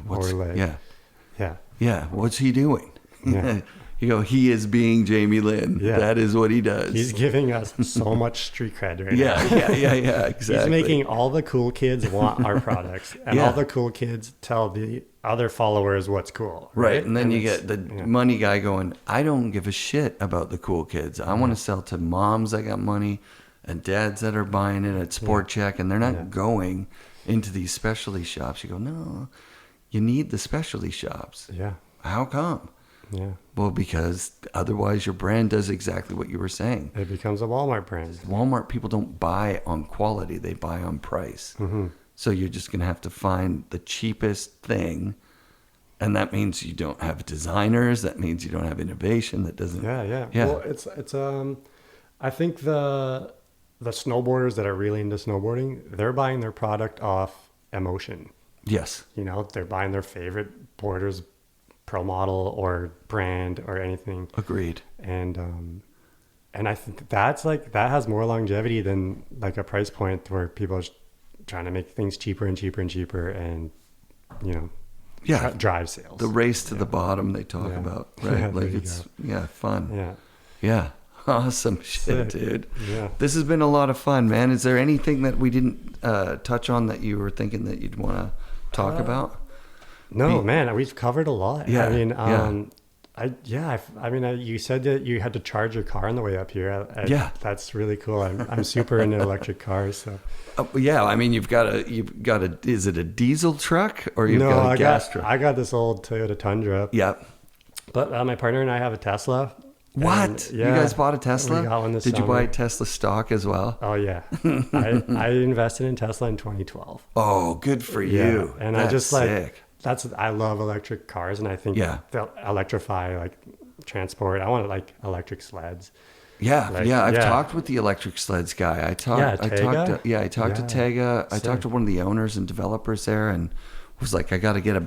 Yeah. What's he doing? Yeah. He is being Jamie Lynn. Yeah. That is what he does. He's giving us so much street cred right now. Yeah, exactly. He's making all the cool kids want our products. And all the cool kids tell the other followers what's cool. Right. And then you get the money guy going, I don't give a shit about the cool kids. I want to sell to moms that got money and dads that are buying it at Sport Check, and they're not going into these specialty shops. You go, no, you need the specialty shops. Yeah. How come? Yeah. Well, because otherwise your brand does exactly what you were saying. It becomes a Walmart brand. Walmart people don't buy on quality. They buy on price. Mm-hmm. So you're just going to have to find the cheapest thing. And that means you don't have designers. That means you don't have innovation. That doesn't. Yeah. Well, it's I think the snowboarders that are really into snowboarding, they're buying their product off emotion. Yes. They're buying their favorite boarders, pro model or brand or anything. Agreed. And I think that has more longevity than a price point where people are trying to make things cheaper and cheaper and cheaper and drive sales. The race to the bottom they talk about, right? It's fun. Yeah. Awesome shit, dude. Yeah. This has been a lot of fun, man. Is there anything that we didn't touch on that you were thinking that you'd want to talk about? No, man, we've covered a lot. Yeah. I mean, you said that you had to charge your car on the way up here. That's really cool. I'm super into electric cars. So. I mean, you've got a. Is it a diesel truck or you've got a gas truck? I got this old Toyota Tundra. Yep. But my partner and I have a Tesla. What? You guys bought a Tesla? We got one this summer. Did you buy Tesla stock as well? Oh yeah. I invested in Tesla in 2012. Oh, good for you. And that's I just sick. I love electric cars, and I think they'll electrify transport. I want electric sleds. I've talked with the electric sleds guy. I talked to Tega. I talked to one of the owners and developers there, and was like, I got to get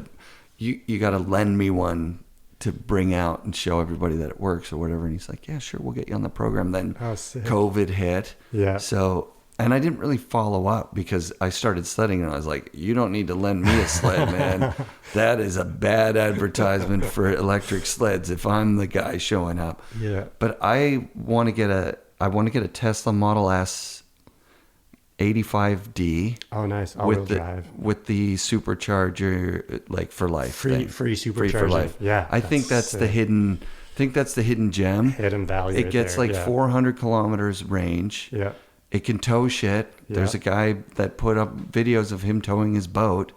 you got to lend me one to bring out and show everybody that it works or whatever. And he's like, yeah, sure, we'll get you on the program. Then COVID hit. Yeah. So. And I didn't really follow up because I started sledding and I was like, you don't need to lend me a sled, man. That is a bad advertisement for electric sleds if I'm the guy showing up. Yeah. But I want to get a Tesla Model S 85D. Oh, nice. All-wheel drive. With the supercharger for life. Free supercharger. Free for life. Yeah. I think that's the hidden gem. Hidden value. It gets 400 kilometers range. Yeah. It can tow shit. Yeah. There's a guy that put up videos of him towing his boat.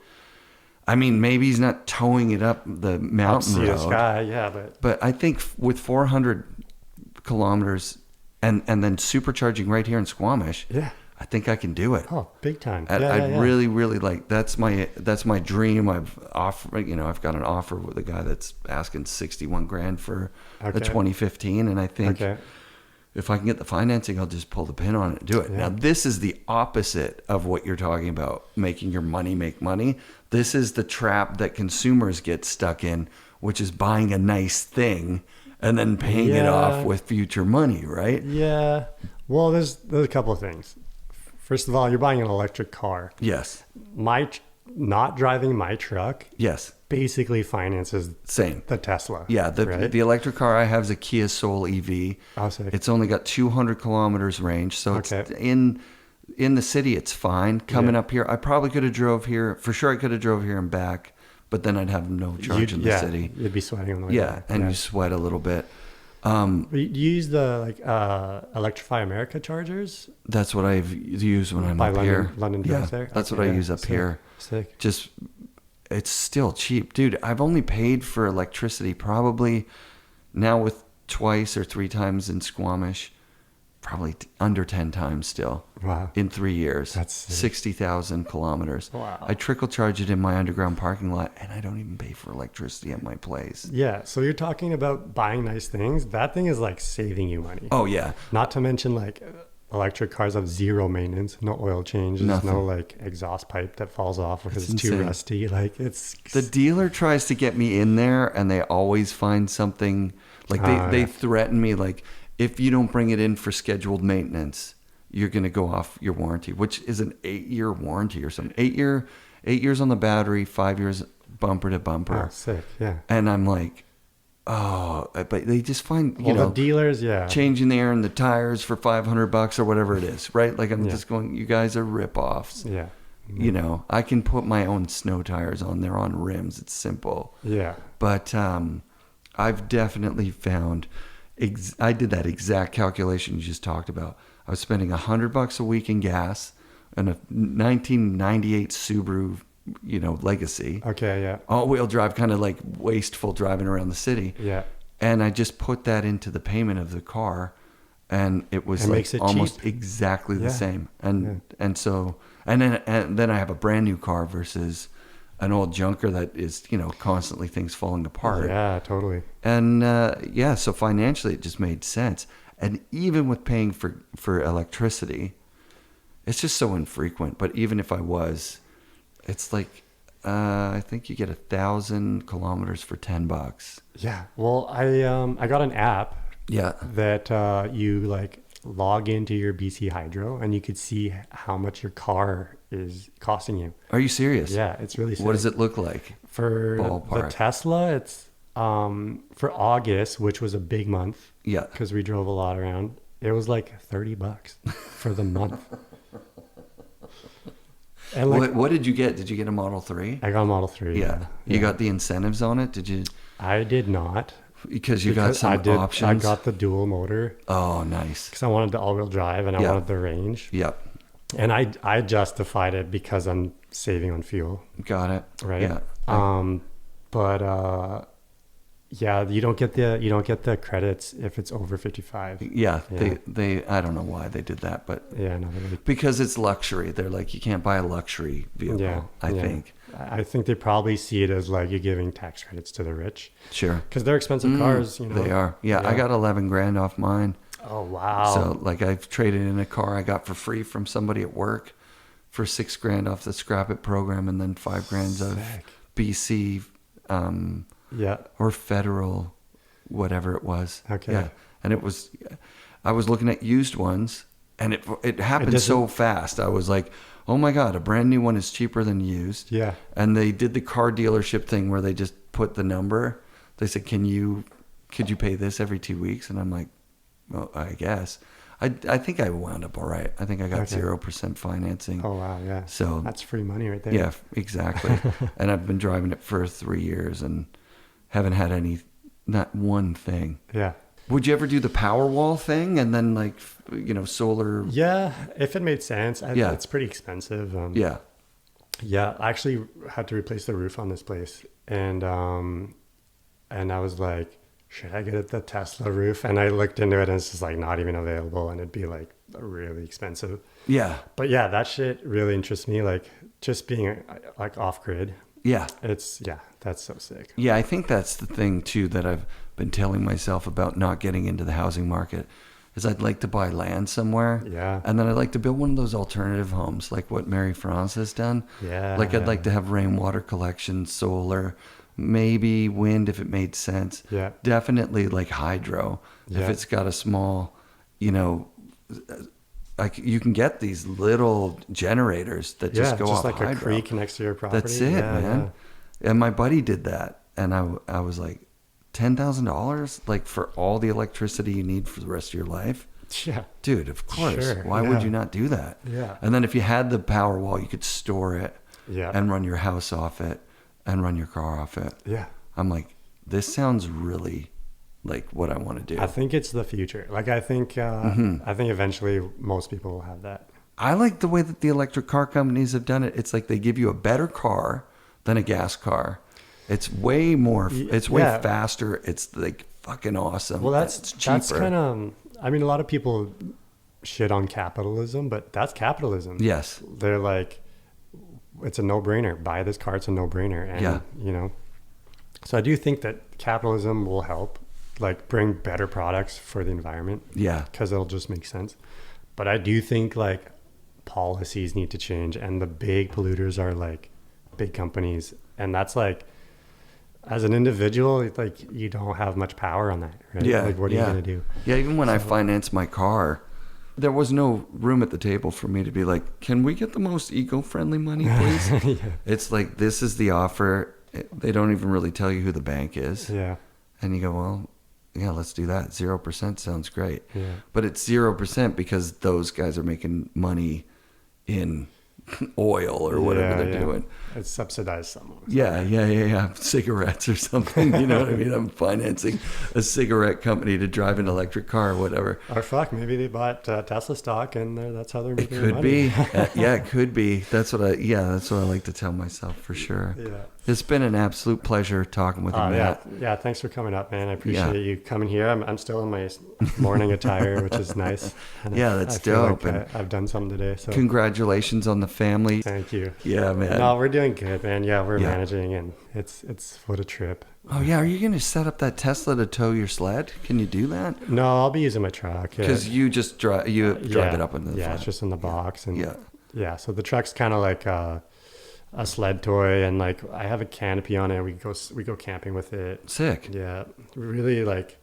I mean, maybe he's not towing it up the mountain road. Up the sky, But I think with 400 kilometers and then supercharging right here in Squamish, I think I can do it. Oh, big time. I'd really, really that's my dream. I've got an offer with a guy that's asking $61,000 for the 2015, and I think. Okay. If I can get the financing, I'll just pull the pin on it and do it. Yeah. Now, this is the opposite of what you're talking about, making your money make money. This is the trap that consumers get stuck in, which is buying a nice thing and then paying it off with future money, right? Yeah. Well, there's a couple of things. First of all, you're buying an electric car. Yes. Not driving my truck. Yes. Basically finances the Tesla. Yeah, the electric car I have is a Kia Soul EV. Oh, sick. It's only got 200 kilometers range, so it's in the city it's fine. Coming up here, I probably could have drove here. For sure I could have drove here and back, but then I'd have no charge in the city. You'd be sweating on the way back. And you sweat a little bit. You use the Electrify America chargers? That's what I've used when I'm up here. London Drive there? That's what I use up here. Sick. Just it's still cheap. Dude, I've only paid for electricity probably now with twice or 3 times in Squamish, probably under 10 times still. Wow. In 3 years. That's sick. 60,000 kilometers. Wow. I trickle charge it in my underground parking lot, and I don't even pay for electricity at my place. Yeah. So you're talking about buying nice things. That thing is like saving you money. Oh, yeah. Not to mention like electric cars have zero maintenance, no oil changes, Nothing. No like exhaust pipe that falls off because it's too insane. rusty. Like it's The dealer tries to get me in there, and they always find something. Like they threaten me, like, if you don't bring it in for scheduled maintenance, you're going to go off your warranty, which is an 8-year warranty or something. 8 years on the battery, 5 years bumper to bumper. Oh, sick. Yeah. And I'm like, oh, but they just find, the dealers, yeah. changing the air in the tires for $500 or whatever it is, right? Like, I'm just going, you guys are ripoffs. Yeah. You know, I can put my own snow tires on there on rims. It's simple. Yeah. But I've definitely found, I did that exact calculation you just talked about. I was spending $100 a week in gas and a 1998 Subaru, Legacy. Okay, yeah. All-wheel drive, kind of like wasteful driving around the city. Yeah. And I just put that into the payment of the car, and it was makes it almost cheap. exactly the same. And Yeah. and then I have a brand new car versus an old junker that is, constantly things falling apart. Yeah, totally. And so financially it just made sense. And even with paying for electricity, it's just so infrequent. But even if I was, it's like, I think you get 1,000 kilometers for $10. Yeah. Well, I got an app Yeah. that you like log into your BC Hydro and you could see how much your car is costing you. Are you serious? Yeah, it's really sick. What does it look like? For Ballpark. the Tesla, it's for August, which was a big month. Yeah. Because we drove a lot around. It was like $30 for the month. And like, What did you get? Did you get a Model 3? I got a Model 3. Yeah. You got the incentives on it? Did you? I did not. Because you got some options? I got the dual motor. Oh, nice. Because I wanted the all-wheel drive and I wanted the range. Yep. And I justified it because I'm saving on fuel. Got it. Right. Yeah. Yeah, you don't get the credits if it's over 55. Yeah. They I don't know why they did that, but Yeah, no, really. because it's luxury. They're like, you can't buy a luxury vehicle, I think. I think they probably see it as like you're giving tax credits to the rich. Sure. Because they're expensive cars, They are. Yeah, I got 11 grand off mine. Oh, wow. So like I've traded in a car I got for free from somebody at work for 6 grand off the Scrap It program, and then 5 grand of Sick. BC Yeah. or federal, whatever it was. Okay. Yeah. And I was looking at used ones, and it happened so fast. I was like, oh my God, a brand new one is cheaper than used. Yeah. And they did the car dealership thing where they just put the number. They said, could you pay this every 2 weeks? And I'm like, well, I guess. I think I wound up all right. I think I got 0% financing. Oh, wow. Yeah. So that's free money right there. Yeah, exactly. And I've been driving it for 3 years and haven't had not one thing. Yeah. Would you ever do the Powerwall thing and then solar? Yeah, if it made sense. Yeah. It's pretty expensive. Yeah. Yeah, I actually had to replace the roof on this place. And I was like, should I get it the Tesla roof? And I looked into it and it's just like not even available, and it'd be like really expensive. Yeah. But yeah, that shit really interests me. Like just being like off grid. Yeah. That's so sick. Yeah, I think that's the thing too that I've been telling myself about not getting into the housing market is I'd like to buy land somewhere. Yeah. And then I'd like to build one of those alternative homes like what Mary France has done. Yeah. Like I'd like to have rainwater collection, solar, maybe wind if it made sense. Yeah. Definitely like hydro. Yeah. If it's got a small, like you can get these little generators that just go off like hydro. a creek next to your property. That's it, man. Yeah. And my buddy did that, and I was like, $10,000 like for all the electricity you need for the rest of your life. Yeah, dude, of course. Sure, Why would you not do that? Yeah. And then if you had the Powerwall, you could store it. Yeah. And run your house off it, and run your car off it. Yeah. I'm like, this sounds really like what I want to do. I think it's the future. Like I think eventually most people will have that. I like the way that the electric car companies have done it. It's like they give you a better car than a gas car. It's way more. It's way faster. It's like fucking awesome. Well, it's cheaper. That's kind of. I mean, a lot of people shit on capitalism, but that's capitalism. Yes. They're like, it's a no-brainer. Buy this car. It's a no-brainer. And, you know, so I do think that capitalism will help, like, bring better products for the environment. Yeah. Because it'll just make sense. But I do think, like, policies need to change, and the big polluters are, like, big companies. And that's, like, as an individual, like, you don't have much power on that, right? Yeah. Like, what are you going to do? Yeah, even when I financed my car, there was no room at the table for me to be like, can we get the most eco-friendly money, please? Yeah. It's like, this is the offer. They don't even really tell you who the bank is. Yeah. And you go, well, yeah, let's do that. 0% sounds great. Yeah. But it's 0% because those guys are making money in oil or whatever they're doing. It's subsidized someone. Yeah. Cigarettes or something. You know what I mean? I'm financing a cigarette company to drive an electric car or whatever. Or fuck, maybe they bought Tesla stock and that's how they're making It could money. be. Yeah, it could be. That's what I like to tell myself for sure. Yeah. It's been an absolute pleasure talking with you, Matt. Yeah. Thanks for coming up, man. I appreciate you coming here. I'm still in my morning attire, which is nice. And That's I feel dope. Like I've done something today. So congratulations on the family. thank you. Yeah, man. No, we're doing good, man. Yeah, we're managing, and it's what a trip. Oh yeah, are you going to set up that Tesla to tow your sled? Can you do that? No, I'll be using my truck. Because you just drive it up in the front. It's just in the box, and yeah. So the truck's kind of like a sled toy, and like I have a canopy on it. We go camping with it. Sick. Yeah, really like.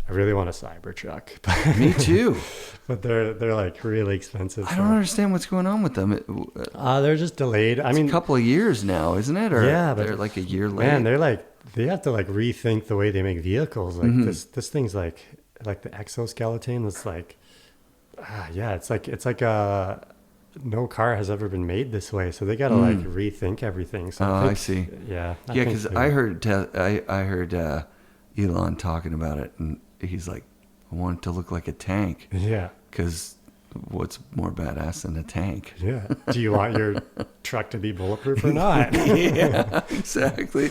I really want a Cybertruck. Me too. But they're like really expensive. I don't understand what's going on with them. They're just delayed. I mean, a couple of years now, isn't it? Or but they're like a year late. Man, they have to like rethink the way they make vehicles. Like this thing's like the exoskeleton. It's like, it's like no car has ever been made this way. So they got to like rethink everything. So I see. Yeah. Yeah, because I heard Elon talking about it, and he's like, I want it to look like a tank. Yeah. Because what's more badass than a tank? Yeah. Do you want your truck to be bulletproof or not? Yeah, exactly.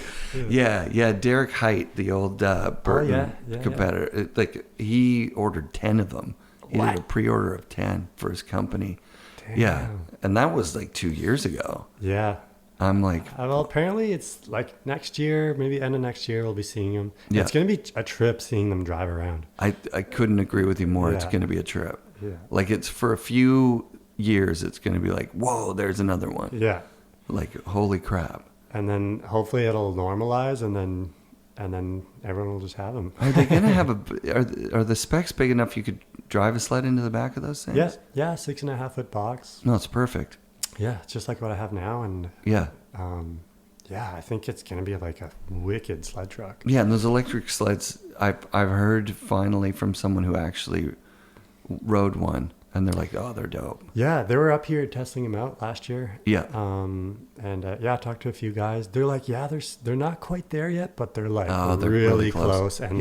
Yeah. Derek Height, the old Burton competitor, like he ordered 10 of them. He did a pre-order of 10 for his company. Damn. Yeah, and that was like 2 years ago. Yeah. I'm like, well, apparently it's like next year, maybe end of next year, we'll be seeing them. Yeah. It's going to be a trip seeing them drive around. I couldn't agree with you more. Yeah. It's going to be a trip. Yeah. Like it's for a few years, it's going to be like, whoa, there's another one. Yeah. Like, holy crap. And then hopefully it'll normalize, and then everyone will just have them. Are they going to have are the specs big enough you could drive a sled into the back of those things? Yeah. 6.5 foot box. No, it's perfect. Yeah, it's just like what I have now, and I think it's gonna be like a wicked sled truck. Yeah, and those electric sleds, I've heard finally from someone who actually rode one, and they're like, oh, they're dope. Yeah, they were up here testing them out last year. Yeah. I talked to a few guys. They're like, they're not quite there yet, but they're like they're really close. And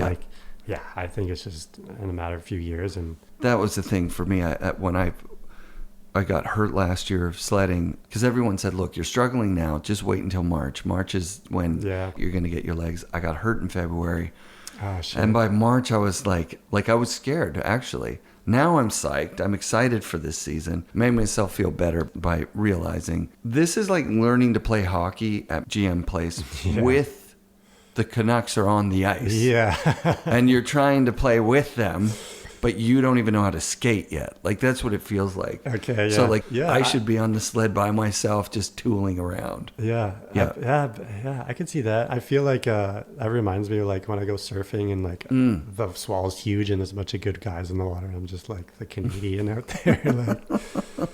yeah. I think it's just in a matter of a few years. And that was the thing for me. When I got hurt last year of sledding, because everyone said, look, you're struggling now, just wait until March. March is when you're going to get your legs. I got hurt in February. Oh, shit. And by March, I was like I was scared, actually. Now I'm psyched. I'm excited for this season. Made myself feel better by realizing this is like learning to play hockey at GM Place with the Canucks are on the ice. Yeah. And you're trying to play with them, but you don't even know how to skate yet. Like, that's what it feels like. Okay, yeah. So, I should be on the sled by myself just tooling around. Yeah. I can see that. I feel like that reminds me of, like, when I go surfing and, like, the swallow's huge and there's a bunch of good guys in the water. And I'm just, like, the Canadian out there. Like,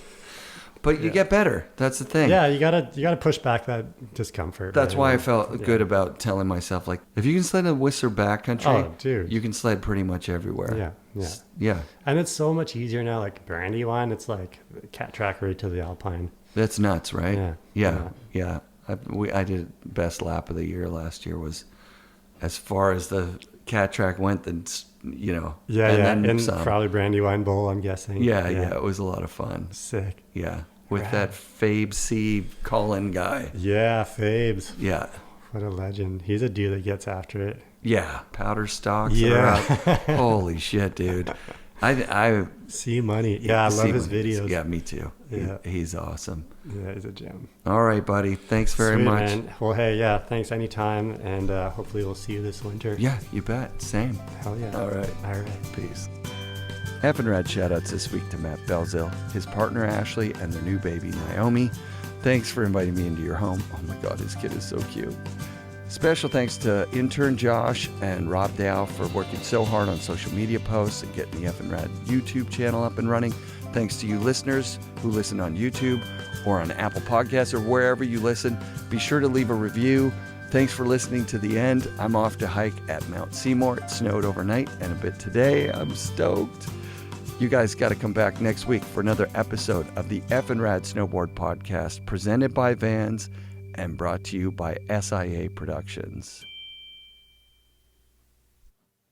but you get better. That's the thing. Yeah, you gotta push back that discomfort. That's why I felt good about telling myself, like, if you can sled in Whistler backcountry, you can sled pretty much everywhere. Yeah. And it's so much easier now. Like Brandywine, it's like cat track right to the Alpine. That's nuts, right? Yeah. I did best lap of the year last year was as far as the cat track went. Then and probably Brandywine Bowl, I'm guessing. Yeah, it was a lot of fun. Sick. Yeah. with Rad. that Fabe C call-in guy. Yeah, Fabes. Yeah. What a legend. He's a dude that gets after it. Yeah. Powder stocks. Yeah. Holy shit, dude. I See money. Yeah, I love his videos. videos. Yeah, me too. Yeah. He's awesome. Yeah, he's a gem. All right, buddy. Thanks very Sweet, much. Man. Well, hey, yeah, thanks anytime. And hopefully we'll see you this winter. Yeah, you bet. Same. Hell yeah. All right. All right. Peace. FNRad shoutouts this week to Matt Belzile, his partner Ashley, and their new baby Naomi. Thanks for inviting me into your home. Oh my God, his kid is so cute. Special thanks to intern Josh and Rob Dow for working so hard on social media posts and getting the FNRad YouTube channel up and running. Thanks to you listeners who listen on YouTube or on Apple Podcasts or wherever you listen. Be sure to leave a review. Thanks for listening to the end. I'm off to hike at Mount Seymour. It snowed overnight and a bit today. I'm stoked. You guys got to come back next week for another episode of the FNRad Snowboard Podcast presented by Vans and brought to you by SIA Productions.